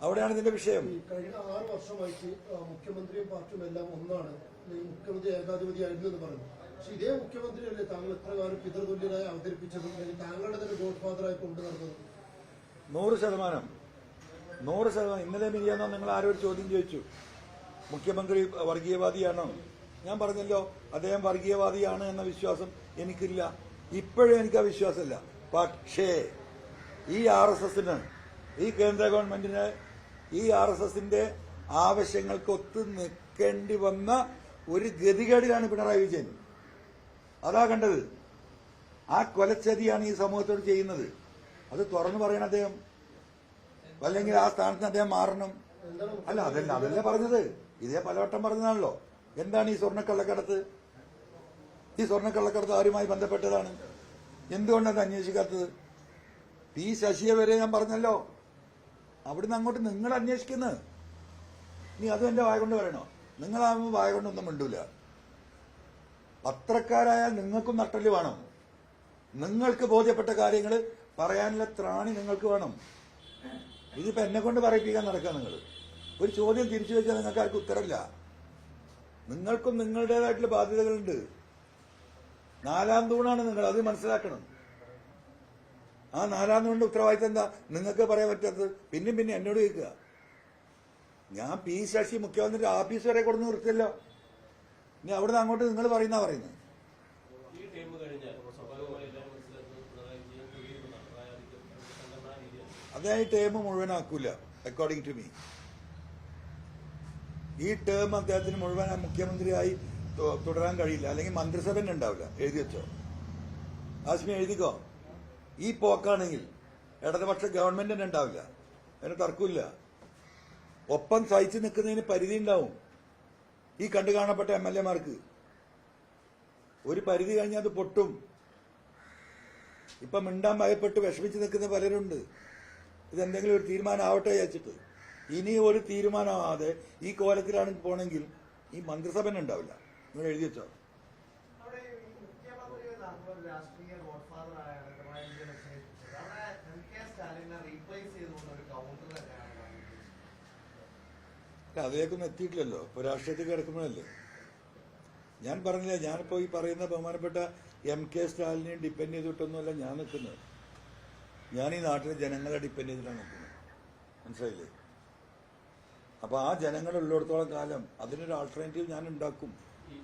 അവിടെയാണ് ഇതിന്റെ വിഷയം. ഈ കഴിഞ്ഞ 6 വർഷമായിട്ട് മുഖ്യമന്ത്രിയും പാർട്ടിയും എല്ലാം ഒന്നാണ്. ഈ മുഖ്യമന്ത്രി ഏകാധിപതിയായിരുന്നു എന്ന് പറഞ്ഞു. പക്ഷെ ഇതേ മുഖ്യമന്ത്രിയല്ലേ താങ്കൾ എത്ര കാലം പിതൃതുല്യരായി അവതരിപ്പിച്ചതും അല്ലെങ്കിൽ താങ്കളുടെ തന്നെ ഗോഡ് ഫാദറായി കൊണ്ടു നടന്നതും? 100%. ഇന്നലെ മിനിയാന്നോ നിങ്ങൾ ആരോ ഒരു ചോദ്യം ചോദിച്ചു, മുഖ്യമന്ത്രി വർഗീയവാദിയാണോ? ഞാൻ പറഞ്ഞല്ലോ, അദ്ദേഹം വർഗീയവാദിയാണ് എന്ന വിശ്വാസം എനിക്കില്ല. ഇപ്പോഴും എനിക്ക് ആ വിശ്വാസമില്ല. പക്ഷേ ഈ RSSന്, ഈ കേന്ദ്ര ഗവൺമെന്റിന് ഈ RSSന്റെ ആവശ്യങ്ങൾക്ക് ഒത്തു നിൽക്കേണ്ടി വന്ന ഒരു ഗതികേടിലാണ് പിണറായി വിജയൻ. അതാ കണ്ടത്. ആ കൊലച്ചതിയാണ് ഈ സമൂഹത്തോട് ചെയ്യുന്നത്. അത് തുറന്നു പറയണം അദ്ദേഹം. അല്ലെങ്കിൽ ആ സ്ഥാനത്ത് അദ്ദേഹം മാറണം. അല്ല, അതല്ല പറഞ്ഞത്. ഇതേ പലവട്ടം പറഞ്ഞതാണല്ലോ. എന്താണ് ഈ സ്വർണ്ണക്കള്ളക്കടത്ത്? ഈ സ്വർണ്ണക്കള്ളക്കടത്ത് ആരുമായി ബന്ധപ്പെട്ടതാണ്? എന്തുകൊണ്ടത് അന്വേഷിക്കാത്തത്? P. ശശിയെ വരെ ഞാൻ പറഞ്ഞല്ലോ. അവിടുന്ന് അങ്ങോട്ട് നിങ്ങൾ അന്വേഷിക്കുന്നത്. നീ അതും എന്റെ വായ കൊണ്ട് പറയണോ? നിങ്ങളാവുമ്പോൾ വായ കൊണ്ടൊന്നും മിണ്ടൂല. പത്രക്കാരായാൽ നിങ്ങൾക്കും നട്ടല് വേണം. നിങ്ങൾക്ക് ബോധ്യപ്പെട്ട കാര്യങ്ങൾ പറയാനുള്ള ത്രാണി നിങ്ങൾക്ക് വേണം. ഇതിപ്പോ എന്നെ കൊണ്ട് പറയിപ്പിക്കാൻ നടക്കുക. നിങ്ങൾ ഒരു ചോദ്യം തിരിച്ചു വെച്ചാൽ നിങ്ങൾക്ക് ആർക്കും ഉത്തരമില്ല. നിങ്ങൾക്കും നിങ്ങളുടേതായിട്ടുള്ള ബാധ്യതകളുണ്ട്. 4ാം തൂണാണ് നിങ്ങൾ, അത് മനസ്സിലാക്കണം. ആ 4ാം തൂണിന്റെ ഉത്തരവാദിത്തം എന്താ? നിങ്ങൾക്ക് പറയാൻ പറ്റാത്തത് പിന്നെ എന്നോട് ചോദിക്കുക. ഞാൻ P. ശശി മുഖ്യമന്ത്രിയുടെ ആഫീസ് വരെ കൊടുന്ന് നിർത്തിയല്ലോ. ഇനി അവിടുന്ന് അങ്ങോട്ട് നിങ്ങൾ പറയുന്നത് ഈ ടൈം കഴിഞ്ഞാൽ സ്വാഭാവികമായി എല്ലാവരും മനസ്സിലാക്കുന്നത് പിണറായി വിജയൻ കുഴിയുമെന്നാണ്. സംഘടനാ രീതിയാണ്. അദ്ദേഹം ഈ ടേം മുഴുവനാക്കൂല. അക്കോർഡിംഗ് ടു മീ ഈ ടേം അദ്ദേഹത്തിന് മുഴുവൻ മുഖ്യമന്ത്രിയായി തുടരാൻ കഴിയില്ല. അല്ലെങ്കിൽ മന്ത്രിസഭ ഉണ്ടാവില്ല. എഴുതി വെച്ചോ, ആസ്മി എഴുതിക്കോ. ഈ പോക്കാണെങ്കിൽ ഇടതുപക്ഷ ഗവൺമെന്റ് തന്നെ ഉണ്ടാവില്ല. അതിന് തർക്കമില്ല. ഒപ്പം സഹിച്ചു നിൽക്കുന്നതിന് പരിധി ഉണ്ടാവും. ഈ കണ്ടു കാണപ്പെട്ട MLA-മാർക്ക് ഒരു പരിധി കഴിഞ്ഞാൽ അത് പൊട്ടും. ഇപ്പൊ മിണ്ടാൻ ഭയപ്പെട്ട് വിഷമിച്ച് നിൽക്കുന്ന പലരുണ്ട്. ഇതെന്തെങ്കിലും ഒരു തീരുമാനം ആവട്ടെ വിചാരിച്ചിട്ട്. ഇനി ഒരു തീരുമാനമാവാതെ ഈ കോലത്തിലാണ് പോണെങ്കിൽ ഈ മന്ത്രിസഭ ഉണ്ടാവില്ല. നിങ്ങൾ എഴുതി വെച്ചോ. അവിടെ ഈ മുഖ്യമന്ത്രി രാഷ്ട്രീയ ഗോഡ്ഫാദർ ആയാണ് പിണറായി വിജയൻ നിശ്ചയിച്ചത്. അവിടെ MK സ്റ്റാലിനെ റീപ്ലേസ് ചെയ്തുകൊണ്ട് ഒരു കൗണ്ടർ തന്നെയാണ്. അതിലേക്കൊന്നും എത്തിയിട്ടില്ലല്ലോ. ഇപ്പൊ രാഷ്ട്രീയത്തിൽ കിടക്കുന്നതല്ലേ. ഞാൻ പറഞ്ഞില്ല, ഞാനിപ്പോ ഈ പറയുന്ന ബഹുമാനപ്പെട്ട MK സ്റ്റാലിനെ ഡിപ്പെൻഡ് ചെയ്തിട്ടൊന്നുമല്ല ഞാൻ നിൽക്കുന്നത്. ഞാൻ ഈ നാട്ടിലെ ജനങ്ങളെ ഡിപ്പെൻഡ് ചെയ്തിട്ടാണ് നിൽക്കുന്നത്. മനസ്സിലായില്ലേ? അപ്പൊ ആ ജനങ്ങളുള്ളിടത്തോളം കാലം അതിനൊരു ആൾട്ടർനേറ്റീവ് ഞാൻ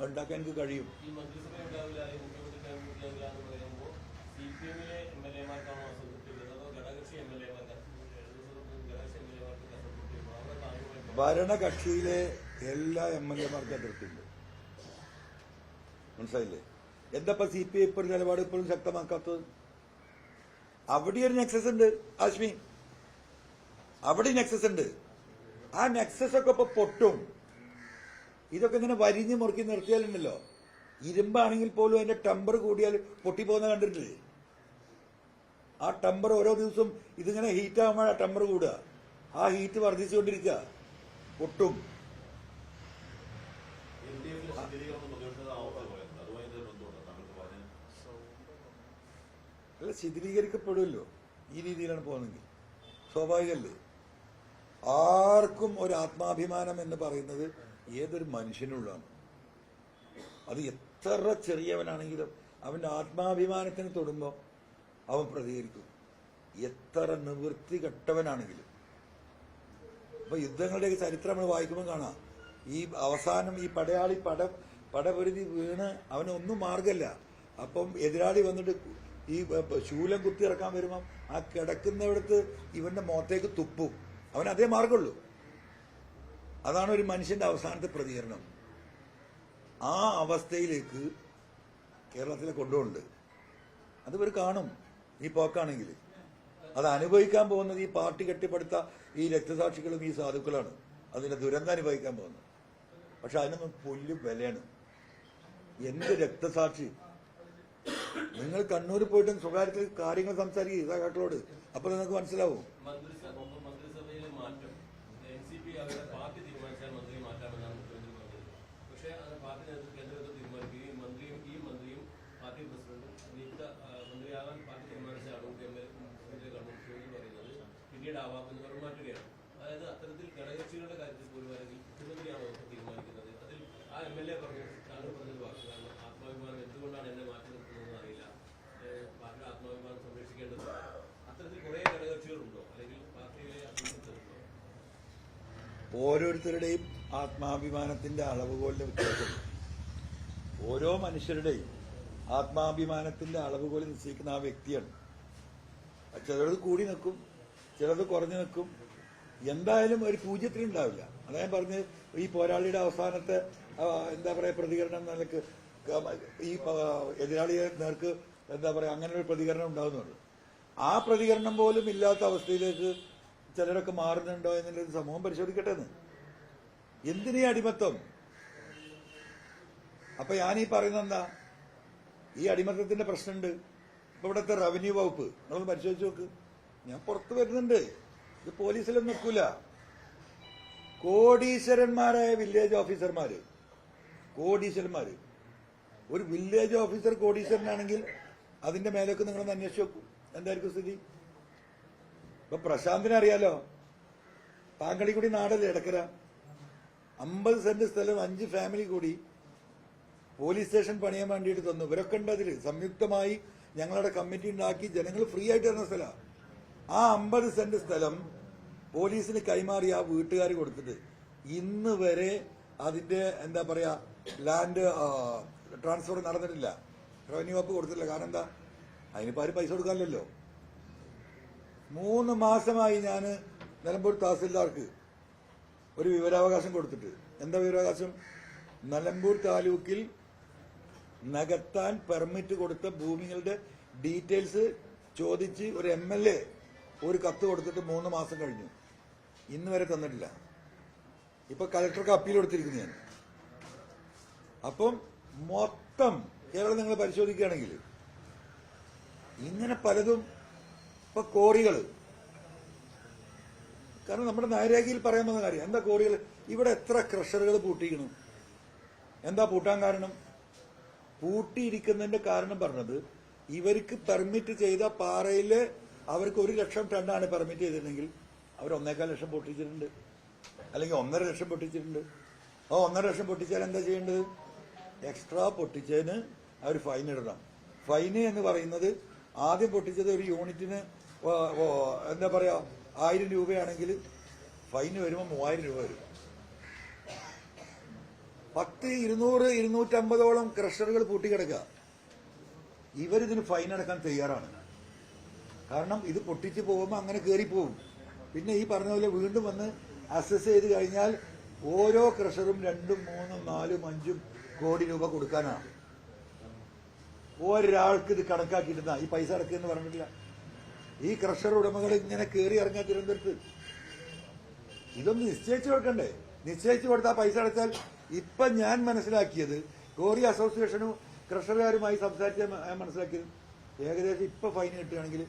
ഉണ്ടാക്കാൻ എനിക്ക് കഴിയും. ഈ മന്ത്രിസഭ ഉണ്ടാവില്ല, ഈ മുഖ്യമന്ത്രി ഉണ്ടാവില്ല എന്ന് പറയുമ്പോൾ CPM-ലെ MLA-മാർക്കാണോ അസംതൃപ്തിയുള്ളത്, അതോ ഘടകകക്ഷി MLA-മാർക്ക് അസംതൃപ്തിയുള്ളത്? ഭരണകക്ഷിയിലെ എല്ലാ MLA-മാർക്കും അതിർത്തിയുണ്ട്. മനസ്സിലായില്ലേ? എന്താ CPI ഇപ്പോൾ നിലപാട് ഇപ്പോഴും ശക്തമാക്കാത്തത്? അവിടെ ഒരു നെക്സസ് ഉണ്ട് ആശ്മി. അവിടെ നെക്സസ് ഉണ്ട്. ആ നെക്സസ് ഒക്കെ ഇപ്പൊ പൊട്ടും. ഇതൊക്കെ ഇങ്ങനെ വരിഞ്ഞ് മുറുക്കി നിർത്തിയാലുണ്ടല്ലോ, ഇരുമ്പാണെങ്കിൽ പോലും അതിന്റെ ടെമ്പർ കൂടിയാൽ പൊട്ടിപ്പോകുന്ന കണ്ടിട്ടില്ലേ? ആ ടെമ്പർ ഓരോ ദിവസവും ഇതിങ്ങനെ ഹീറ്റ് ആകുമ്പോഴാണ് ടെമ്പർ കൂടുക. ആ ഹീറ്റ് വർദ്ധിച്ചുകൊണ്ടിരിക്കുക, പൊട്ടും. അല്ല, ശിഥിലീകരിക്കപ്പെടുമല്ലോ ഈ രീതിയിലാണ് പോകുന്നെങ്കിൽ. സ്വാഭാവികമല്ലേ? ആർക്കും ഒരു ആത്മാഭിമാനം എന്ന് പറയുന്നത് ഏതൊരു മനുഷ്യനുള്ളതാണ്. അത് എത്ര ചെറിയവനാണെങ്കിലും അവന്റെ ആത്മാഭിമാനത്തിന് തൊടുമ്പോൾ അവൻ പ്രതികരിക്കും. എത്ര നിവൃത്തി കെട്ടവനാണെങ്കിലും. അപ്പൊ യുദ്ധങ്ങളുടെയൊക്കെ ചരിത്രം നമ്മൾ വായിക്കുമ്പോൾ കാണാം, ഈ അവസാനം ഈ പടയാളി പടപൊരുതി വീണ് അവനൊന്നും മാർഗമില്ല. അപ്പം എതിരാളി വന്നിട്ട് ഈ ശൂലം കുത്തിയിറക്കാൻ വരുമ്പം ആ കിടക്കുന്നിടത്ത് ഇവന്റെ മുഖത്തേക്ക് തുപ്പും. അവൻ അതേ മാർഗമുള്ളൂ. അതാണ് ഒരു മനുഷ്യന്റെ അവസാനത്തെ പ്രതികരണം. ആ അവസ്ഥയിലേക്ക് കേരളത്തിലെ കൊണ്ടുപോകുന്നുണ്ട്. അത് ഇവർ കാണും ഈ പോക്കാണെങ്കിൽ. അത് അനുഭവിക്കാൻ പോകുന്നത് ഈ പാർട്ടി കെട്ടിപ്പടുത്ത ഈ രക്തസാക്ഷികളും ഈ സാധുക്കളാണ് അതിന്റെ ദുരന്തം അനുഭവിക്കാൻ പോകുന്നത്. പക്ഷെ അതിനൊന്നും പുല്ല് വിലയാണ്. എന്ത് രക്തസാക്ഷി! നിങ്ങൾ കണ്ണൂർ പോയിട്ട് സ്വകാര്യത്തിൽ കാര്യങ്ങൾ സംസാരിക്കുക സഖാക്കളോട്, അപ്പൊ നിങ്ങൾക്ക് മനസ്സിലാവും. മന്ത്രിസഭയിലെ മാറ്റം NCP അവരുടെ പാർട്ടി തീരുമാനിച്ചാൽ മന്ത്രി മാറ്റാമെന്നാണ് മുഖ്യമന്ത്രി പറഞ്ഞത്. പക്ഷേ പാർട്ടി കേന്ദ്രത്തിൽ തീരുമാനിക്കുകയും ഈ മന്ത്രിയും പാർട്ടി പ്രസിഡന്റും നിയുക്ത മന്ത്രിയാകാൻ പാർട്ടി തീരുമാനിച്ച ആളും മുഖ്യമന്ത്രി പറയുന്നത് പിന്നീട് ആവാം എന്ന് പറഞ്ഞു മാറ്റുകയാണ്. അതായത് ഓരോരുത്തരുടെയും ആത്മാഭിമാനത്തിന്റെ അളവുകോലിന്റെ വ്യത്യാസമുണ്ട്. ഓരോ മനുഷ്യരുടെയും ആത്മാഭിമാനത്തിന്റെ അളവുകോൽ നിശ്ചയിക്കുന്ന ആ വ്യക്തിയാണ്. ചിലത് കൂടി നിൽക്കും, ചിലത് കുറഞ്ഞു നിൽക്കും. എന്തായാലും ഒരു പൂജ്യത്തിലുണ്ടാവില്ല. അതാ ഞാൻ പറഞ്ഞത്, ഈ പോരാളിയുടെ അവസാനത്തെ എന്താ പറയാ പ്രതികരണം നിലക്ക് ഈ എതിരാളിയെ നേർക്ക് എന്താ പറയാ അങ്ങനെ ഒരു പ്രതികരണം ഉണ്ടാകുന്നുള്ളൂ. ആ പ്രതികരണം പോലും ഇല്ലാത്ത അവസ്ഥയിലേക്ക് ചിലരൊക്കെ മാറുന്നുണ്ടോ എന്നുള്ളത് സമൂഹം പരിശോധിക്കട്ടെ എന്ന്. എന്തിനീ അടിമത്തം? അപ്പൊ ഞാനീ പറയുന്നത് എന്താ, ഈ അടിമത്തത്തിന്റെ പ്രശ്നമുണ്ട്. ഇപ്പൊ ഇവിടുത്തെ റവന്യൂ വകുപ്പ് നിങ്ങളൊന്ന് പരിശോധിച്ച് നോക്ക്. ഞാൻ പുറത്തു വരുന്നുണ്ട്, ഇത് പോലീസിലൊന്നും നിൽക്കൂല. കോടീശ്വരന്മാരായ വില്ലേജ് ഓഫീസർമാര്, കോടീശ്വരന്മാര്. ഒരു വില്ലേജ് ഓഫീസർ കോടീശ്വരനാണെങ്കിൽ അതിന്റെ മേലേക്ക് നിങ്ങളൊന്ന് അന്വേഷിച്ച് നോക്കൂ, എന്തായിരിക്കും സ്ഥിതി. ഇപ്പൊ പ്രശാന്തിനെ അറിയാലോ, താങ്കളിക്കൂടി നാടല്ലേ എടക്കര. 50 സെന്റ് സ്ഥലം 5 ഫാമിലി കൂടി പോലീസ് സ്റ്റേഷൻ പണിയാൻ വേണ്ടിയിട്ട് തന്നു. ഇവരൊക്കെ ഉണ്ട് അതില്. സംയുക്തമായി ഞങ്ങളുടെ കമ്മിറ്റി ഉണ്ടാക്കി ജനങ്ങൾ ഫ്രീ ആയിട്ട് തരുന്ന സ്ഥലമാണ്. ആ 50 സെന്റ് സ്ഥലം പോലീസിന് കൈമാറി ആ വീട്ടുകാർ കൊടുത്തിട്ട് ഇന്ന് വരെ അതിന്റെ എന്താ പറയാ ലാൻഡ് ട്രാൻസ്ഫർ നടന്നിട്ടില്ല. റവന്യൂ വകുപ്പ് കൊടുത്തിട്ടില്ല. കാരണം എന്താ, അതിനിപ്പോ ആരും പൈസ കൊടുക്കാനില്ലല്ലോ. 3 മാസമായി ഞാൻ നിലമ്പൂർ തഹസിൽദാർക്ക് ഒരു വിവരാവകാശം കൊടുത്തിട്ട്. എന്താ വിവരാവകാശം? നിലമ്പൂർ താലൂക്കിൽ നികത്താൻ പെർമിറ്റ് കൊടുത്ത ഭൂമികളുടെ ഡീറ്റെയിൽസ് ചോദിച്ച് ഒരു MLA ഒരു കത്ത് കൊടുത്തിട്ട് 3 മാസം കഴിഞ്ഞു, ഇന്ന് വരെ തന്നിട്ടില്ല. ഇപ്പൊ കളക്ടർക്ക് അപ്പീൽ കൊടുത്തിരിക്കുന്നു ഞാൻ. അപ്പം മൊത്തം കേരളം നിങ്ങൾ പരിശോധിക്കുകയാണെങ്കിൽ ഇങ്ങനെ പലതും. ഇപ്പൊ കോറികൾ, കാരണം നമ്മുടെ നയരേഖയിൽ പറയാൻ വന്ന കാര്യം എന്താ, കോറികൾ ഇവിടെ എത്ര ക്രഷറുകൾ പൂട്ടിയിരിക്കണം. എന്താ പൂട്ടാൻ കാരണം? പൂട്ടിയിരിക്കുന്നതിന്റെ കാരണം പറഞ്ഞത്, ഇവർക്ക് പെർമിറ്റ് ചെയ്ത പാറയില് അവർക്ക് 1 ലക്ഷം ടണ്ണാണ് പെർമിറ്റ് ചെയ്തിരുന്നെങ്കിൽ അവർ 1.25 ലക്ഷം പൊട്ടിച്ചിട്ടുണ്ട്, അല്ലെങ്കിൽ 1.5 ലക്ഷം പൊട്ടിച്ചിട്ടുണ്ട്. ആ 1.5 ലക്ഷം പൊട്ടിച്ചാൽ എന്താ ചെയ്യേണ്ടത്? എക്സ്ട്രാ പൊട്ടിച്ചതിന് അവർ ഫൈൻ ഇടണം. ഫൈന് എന്ന് പറയുന്നത് ആദ്യം പൊട്ടിച്ചത് ഒരു യൂണിറ്റിന് എന്താ പറയാ 1000 രൂപയാണെങ്കിൽ ഫൈന് വരുമ്പോൾ 3000 രൂപ വരും. 10, 200, 250ഓളം ക്രഷറുകൾ പൂട്ടിക്കിടക്കുക. ഇവരിതിന് ഫൈൻ അടക്കാൻ തയ്യാറാണ്. കാരണം ഇത് പൊട്ടിച്ച് പോകുമ്പോൾ അങ്ങനെ കയറിപ്പോവും. പിന്നെ ഈ പറഞ്ഞ പോലെ വീണ്ടും വന്ന് അസസ് ചെയ്ത് കഴിഞ്ഞാൽ ഓരോ ക്രഷറും 2, 3, 4, 5 കോടി രൂപ കൊടുക്കാനാണ്. ഒരാൾക്ക് ഇത് കണക്കാക്കിയിരുന്ന ഈ പൈസ അടക്കുമെന്ന് പറഞ്ഞിട്ടില്ല. ഈ ക്രഷർ ഉടമകൾ ഇങ്ങനെ കയറി ഇറങ്ങാൻ തിരുവനന്തപുരത്ത്. ഇതൊന്ന് നിശ്ചയിച്ചു കൊടുക്കണ്ടേ? നിശ്ചയിച്ചു കൊടുത്താൽ പൈസ അടച്ചാൽ. ഇപ്പൊ ഞാൻ മനസ്സിലാക്കിയത്, കോറി അസോസിയേഷനും ക്രഷറുകാരുമായി സംസാരിച്ച് മനസ്സിലാക്കിയത്, ഏകദേശം ഇപ്പൊ ഫൈൻ കിട്ടുകയാണെങ്കിൽ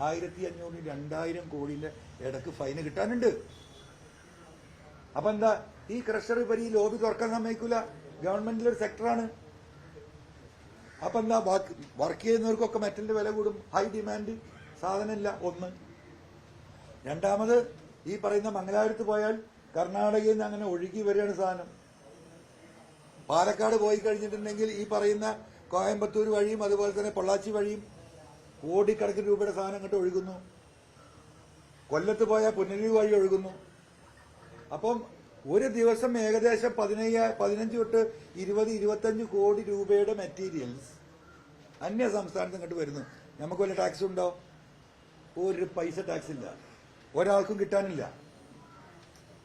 1500, 2000 കോടിന്റെ ഇടക്ക് ഫൈന് കിട്ടാനുണ്ട്. അപ്പൊ എന്താ, ഈ ക്രഷർ ഇവർ ഈ ലോബി തുറക്കാൻ സമ്മതിക്കൂല. ഗവൺമെന്റിലെ ഒരു സെക്ടറാണ്. അപ്പൊ എന്താ, വർക്ക് ചെയ്യുന്നവർക്കൊക്കെ മെറ്റലിന്റെ വില കൂടും. ഹൈ ഡിമാൻഡ്, സാധനമില്ല. ഒന്ന്. രണ്ടാമത്, ഈ പറയുന്ന മംഗലാപുരത്ത് പോയാൽ കർണാടകയിൽ നിന്ന് അങ്ങനെ ഒഴുകി വരികയാണ് സാധനം. പാലക്കാട് പോയി കഴിഞ്ഞിട്ടുണ്ടെങ്കിൽ ഈ പറയുന്ന കോയമ്പത്തൂർ വഴിയും അതുപോലെ തന്നെ പൊള്ളാച്ചി വഴിയും കോടിക്കണക്കിന് രൂപയുടെ സാധനം അങ്ങോട്ട് ഒഴുകുന്നു. കൊല്ലത്ത് പോയാൽ പുനലൂർ വഴി ഒഴുകുന്നു. അപ്പം ഒരു ദിവസം ഏകദേശം 15 തൊട്ട് 20, 25 കോടി രൂപയുടെ മെറ്റീരിയൽസ് അന്യ സംസ്ഥാനത്ത് ഇങ്ങോട്ട് വരുന്നു. നമുക്ക് വല്ല ടാക്സ് ഉണ്ടോ? ഒരു പൈസ ടാക്സ് ഇല്ല, ഒരാൾക്കും കിട്ടാനില്ല.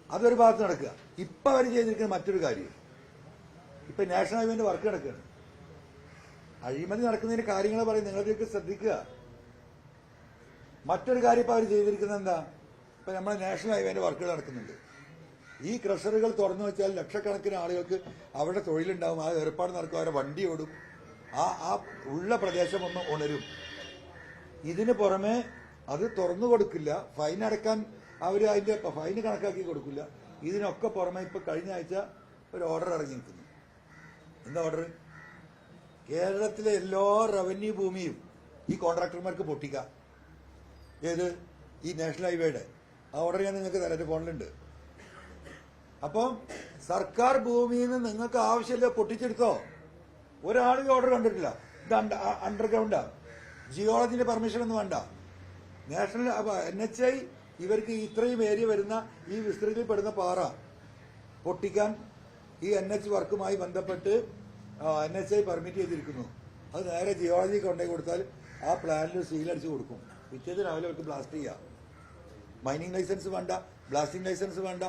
അതൊരു ഭാഗത്ത് നടക്കുക. ഇപ്പൊ അവർ ചെയ്തിരിക്കുന്ന മറ്റൊരു കാര്യം, ഇപ്പൊ നാഷണൽ ഹൈവേന്റെ വർക്ക് നടക്കുകയാണ്. അഴിമതി നടക്കുന്നതിന്റെ കാര്യങ്ങൾ പറയും, നിങ്ങളിലേക്ക് ശ്രദ്ധിക്കുക. മറ്റൊരു കാര്യം ഇപ്പൊ അവർ ചെയ്തിരിക്കുന്നത് എന്താ, ഇപ്പൊ നമ്മുടെ നാഷണൽ ഹൈവേന്റെ വർക്കുകൾ നടക്കുന്നുണ്ട്. ഈ ക്രഷറുകൾ തുറന്നു വെച്ചാൽ ലക്ഷക്കണക്കിന് ആളുകൾക്ക് അവിടെ തൊഴിലുണ്ടാവും. ആ ഏർപ്പാട് നടക്കും, അവരെ വണ്ടി ഓടും, ആ ഉള്ള പ്രദേശം ഒന്ന് ഉണരും. ഇതിന് പുറമെ അത് തുറന്നു കൊടുക്കില്ല, ഫൈൻ അടക്കാൻ അവർ അതിന്റെ ഫൈന് കണക്കാക്കി കൊടുക്കില്ല. ഇതിനൊക്കെ പുറമെ ഇപ്പൊ കഴിഞ്ഞ ആഴ്ച ഒരു ഓർഡർ ഇറങ്ങി നിൽക്കുന്നു. എന്താ ഓർഡർ? കേരളത്തിലെ എല്ലാ റവന്യൂ ഭൂമിയും ഈ കോൺട്രാക്ടർമാർക്ക് പൊട്ടിക്കാം. ഏത്? ഈ നാഷണൽ ഹൈവേയുടെ ആ ഓർഡർ ഞാൻ നിങ്ങൾക്ക് തരാം, ഫോണിലുണ്ട്. അപ്പം സർക്കാർ ഭൂമിയിൽ നിന്ന് നിങ്ങൾക്ക് ആവശ്യമില്ല, പൊട്ടിച്ചെടുത്തോ. ഒരാളും ഈ ഓർഡർ കണ്ടിട്ടില്ല. ഇത് അണ്ടർഗ്രൗണ്ടാ, ജിയോളജിന്റെ പെർമിഷൻ ഒന്നും വേണ്ട. നാഷണൽ NHI ഇവർക്ക് ഇത്രയും ഏരിയ വരുന്ന ഈ വിസ്തൃതിയിൽ പെടുന്ന പാറ പൊട്ടിക്കാൻ ഈ NH വർക്കുമായി ബന്ധപ്പെട്ട് NHI പെർമിറ്റ് ചെയ്തിരിക്കുന്നു. അത് നേരെ ജിയോളജി കൊണ്ടുപോയി കൊടുത്താൽ ആ പ്ലാനിൽ സീലടിച്ച് കൊടുക്കും. പിറ്റേന്ന് രാവിലെ അവർക്ക് ബ്ലാസ്റ്റ് ചെയ്യാം. മൈനിങ് ലൈസൻസ് വേണ്ട, ബ്ലാസ്റ്റിംഗ് ലൈസൻസ് വേണ്ട,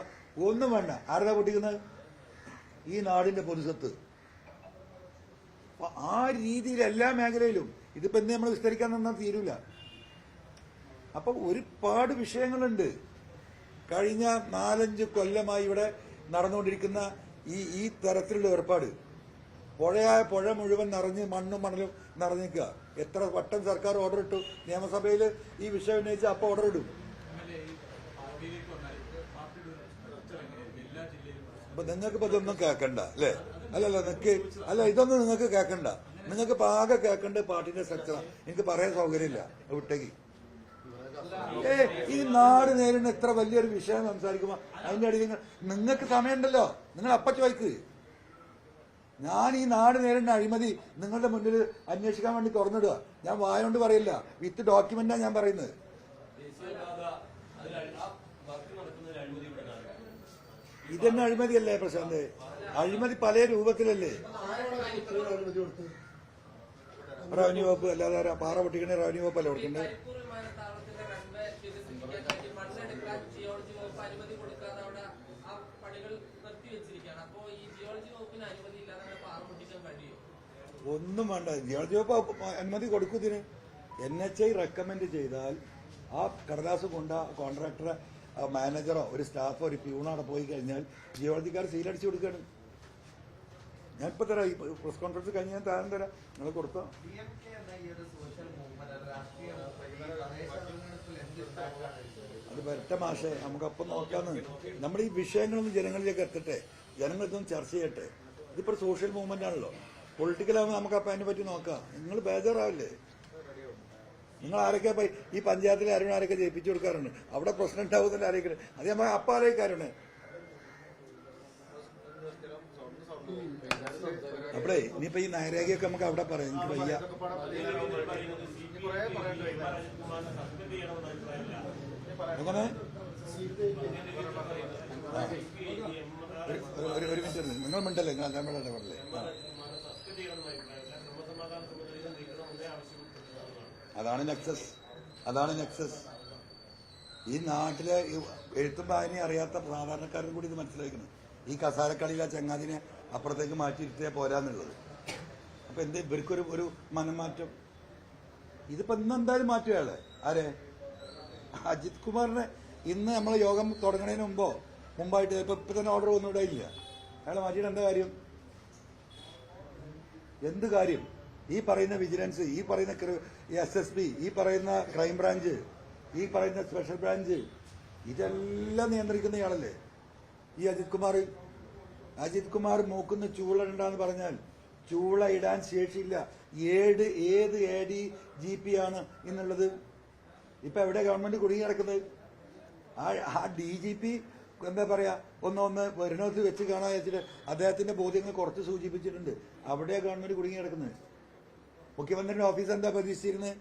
ഒന്നും വേണ്ട. ആരുടെ പൊട്ടിക്കുന്നത്? ഈ നാടിന്റെ പൊതുസ്വത്ത്. ആ രീതിയിൽ എല്ലാ മേഖലയിലും ഇതിപ്പോ എന്ത് നമ്മൾ വിസ്തരിക്കാൻ നിന്നാൽ തീരൂല. അപ്പൊ ഒരുപാട് വിഷയങ്ങളുണ്ട്. കഴിഞ്ഞ 4-5 കൊല്ലമായി ഇവിടെ നടന്നുകൊണ്ടിരിക്കുന്ന ഈ തരത്തിലുള്ള ഏർപ്പാട്. പുഴ മുഴുവൻ നിറഞ്ഞ് മണ്ണും മണലും നിറഞ്ഞിക്കുക. എത്ര വട്ടം സർക്കാർ ഓർഡർ ഇട്ടു. നിയമസഭയിൽ ഈ വിഷയം ഉന്നയിച്ച് അപ്പോൾ ഓർഡർ ഇടും. അപ്പൊ നിങ്ങൾക്ക് ഇപ്പൊ ഇതൊന്നും കേൾക്കണ്ട അല്ലേ? അല്ല ഇതൊന്നും നിങ്ങൾക്ക് കേൾക്കണ്ട. നിങ്ങൾക്ക് പാകെ കേൾക്കേണ്ട പാർട്ടിന്റെ സ്ട്രക്ചറാണ്. എനിക്ക് പറയാൻ സൗകര്യമില്ല, വിട്ടേക്ക്. ഈ നാട് നേരിടുന്ന ഇത്ര വലിയൊരു വിഷയം സംസാരിക്കുമ്പോ അതിന്റെ അടിയിൽ നിങ്ങൾക്ക് സമയമുണ്ടല്ലോ, നിങ്ങൾ അപ്പ ചോദിക്ക്. ഞാൻ ഈ നാട് നേരിടുന്ന അഴിമതി നിങ്ങളുടെ മുന്നിൽ അന്വേഷിക്കാൻ വേണ്ടി തുറന്നിടുക. ഞാൻ വായോണ്ട് പറയില്ല, വിത്ത് ഡോക്യുമെന്റാ ഞാൻ പറയുന്നത്. ഇതന്നെ അഴിമതിയല്ലേ പ്രശാന്ത്? അഴിമതി പല രൂപത്തിലല്ലേ? റവന്യൂ വകുപ്പ് അല്ലാതെ പാറ പൊട്ടിക്കണേ റവന്യൂ വകുപ്പ് അല്ലേ കൊടുക്കണ്ടേ? ഒന്നും വേണ്ട. ജിയോളജി വകുപ്പ് അനുമതി കൊടുക്കുന്നതിന് NHI റെക്കമെൻഡ് ചെയ്താൽ ആ കടലാസ് കൊണ്ട കോൺട്രാക്ടറെ മാനേജറോ ഒരു സ്റ്റാഫോ ഒരു പ്യൂണോ അവിടെ പോയി കഴിഞ്ഞാൽ ജിയോളജിക്കാർ സീലടിച്ചു കൊടുക്കുകയാണ്. ഞാൻ ഇപ്പൊ തരാം. ഈ പ്രസ് കോൺഫറൻസ് കഴിഞ്ഞ് ഞാൻ താരം തരാം. നിങ്ങൾ കൊടുത്തോ? അത് വരട്ടെ മാഷെ, നമുക്കപ്പം നോക്കാന്ന്. നമ്മുടെ ഈ വിഷയങ്ങളൊന്നും ജനങ്ങളിലേക്ക് എത്തട്ടെ, ജനങ്ങൾ ഇതൊന്നും ചർച്ച ചെയ്യട്ടെ. ഇതിപ്പോ സോഷ്യൽ മൂവ്മെന്റ് ആണല്ലോ. പൊളിറ്റിക്കലാവുമ്പോൾ നമുക്കപ്പം അതിനെ പറ്റി നോക്കാം. നിങ്ങൾ ബേജാറാവില്ലേ? നിങ്ങൾ ആരൊക്കെ ഈ പഞ്ചായത്തിലെ ആരൊക്കെ ജയിപ്പിച്ചു കൊടുക്കാറുണ്ട്? അവിടെ പ്രശ്നം ഉണ്ടാവുന്നതിന്റെ ആരൊക്കെ അത് നമ്മൾ അപ്പം ആലോചിക്കാറുണ്ട്. അപ്പഴേ ഇനിയിപ്പോ ഈ നൈരേഖയൊക്കെ നമുക്ക് അവിടെ പറയാം. എനിക്ക് വയ്യ. എങ്ങനെ ഒരു മിനിറ്റ് നിങ്ങൾ മിണ്ടല്ലേ? നിങ്ങൾ അല്ലാതെ പറഞ്ഞേ. അതാണ് നെക്സസ്. ഈ നാട്ടിലെ എഴുത്തും വായനയും അറിയാത്ത സാധാരണക്കാരും കൂടി ഇത് മനസ്സിലാക്കണം. ഈ കസാരക്കളിയിൽ ആ ചങ്ങാതിനെ അപ്പുറത്തേക്ക് മാറ്റിയിരുത്തിയാൽ പോരാന്നുള്ളത്. അപ്പൊ എന്ത് ഇവർക്കൊരു മനംമാറ്റം? ഇതിപ്പോ ഇന്നെന്തായാലും മാറ്റുകയാളെ ആരെ? അജിത് കുമാറിനെ ഇന്ന് നമ്മളെ യോഗം തുടങ്ങുന്നതിന് മുമ്പായിട്ട് ഇപ്പൊ തന്നെ ഓർഡർ ഒന്നും ഇല്ല. അയാളെ മാറ്റിയിട്ട് എന്താ കാര്യം? എന്ത് കാര്യം? ഈ പറയുന്ന വിജിലൻസ്, ഈ പറയുന്ന SSB, ഈ പറയുന്ന ക്രൈംബ്രാഞ്ച്, ഈ പറയുന്ന സ്പെഷ്യൽ ബ്രാഞ്ച്, ഇതെല്ലാം നിയന്ത്രിക്കുന്ന ഇയാളല്ലേ ഈ അജിത് കുമാർ. അജിത് കുമാർ മൂക്കുന്ന ചൂള ഇടാന്ന് പറഞ്ഞാൽ ചൂള ഇടാൻ ശേഷിയില്ല. ഏത് ADGP ആണ് എന്നുള്ളത് ഇപ്പൊ എവിടെ ഗവൺമെന്റ് കുടുങ്ങി കിടക്കുന്നത്? ആ DGP എന്താ പറയാ, ഒന്ന് വരുന്നോത്ത് വെച്ച് കാണാൻ വെച്ചിട്ട് അദ്ദേഹത്തിന്റെ ബോധ്യങ്ങൾ കുറച്ച് സൂചിപ്പിച്ചിട്ടുണ്ട്. അവിടെയാ ഗവൺമെന്റ് കുടുങ്ങി കിടക്കുന്നത്. മുഖ്യമന്ത്രിയുടെ ഓഫീസ് എന്താ പ്രതീക്ഷിച്ചിരുന്നത്?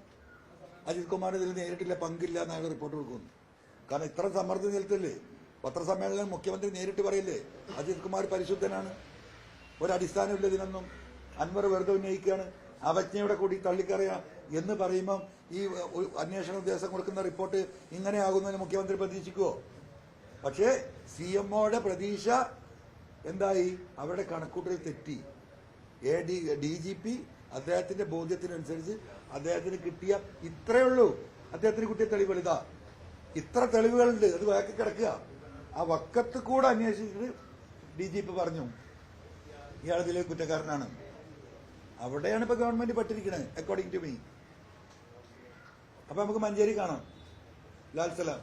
അജിത് കുമാർ ഇതിൽ നേരിട്ടില്ല, പങ്കില്ല എന്നാണ് റിപ്പോർട്ട് കൊടുക്കുന്നത്. കാരണം ഇത്ര സമ്മർദ്ദം ചെലുത്തല്ലേ? പത്രസമ്മേളനം മുഖ്യമന്ത്രി നേരിട്ട് പറയില്ലേ അജിത് കുമാർ പരിശുദ്ധനാണ്, ഒരടിസ്ഥാനമില്ല ഇതിനൊന്നും, അൻവർ വെറുതെ ഉന്നയിക്കുകയാണ്, അവജ്ഞയുടെ കൂടി തള്ളിക്കറിയാം എന്ന് പറയുമ്പം ഈ അന്വേഷണ ഉദ്യോഗസ്ഥൻ കൊടുക്കുന്ന റിപ്പോർട്ട് ഇങ്ങനെയാകുന്നതിന് മുഖ്യമന്ത്രി പ്രതീക്ഷിക്കുവോ? പക്ഷേ CMOയുടെ പ്രതീക്ഷ എന്തായി? അവരുടെ കണക്കൂട്ടൽ തെറ്റി. DGP അദ്ദേഹത്തിന്റെ ബോധ്യത്തിനനുസരിച്ച് അദ്ദേഹത്തിന് കിട്ടിയ ഇത്രയേ ഉള്ളൂ. അദ്ദേഹത്തിന് കിട്ടിയ തെളിവുകൾ ഇതാ, ഇത്ര തെളിവുകളുണ്ട്, അത് വാക്കി കിടക്കുക. ആ വക്കത്ത് കൂടെ അന്വേഷിച്ചിട്ട് DGP പറഞ്ഞു ഇയാൾ ഇതിലെ കുറ്റക്കാരനാണ്. അവിടെയാണ് ഇപ്പൊ ഗവൺമെന്റ് പെട്ടിരിക്കുന്നത് അക്കോർഡിംഗ് ടു മീ. അപ്പൊ നമുക്ക് മഞ്ചേരി കാണാം. ലാൽ സലാം.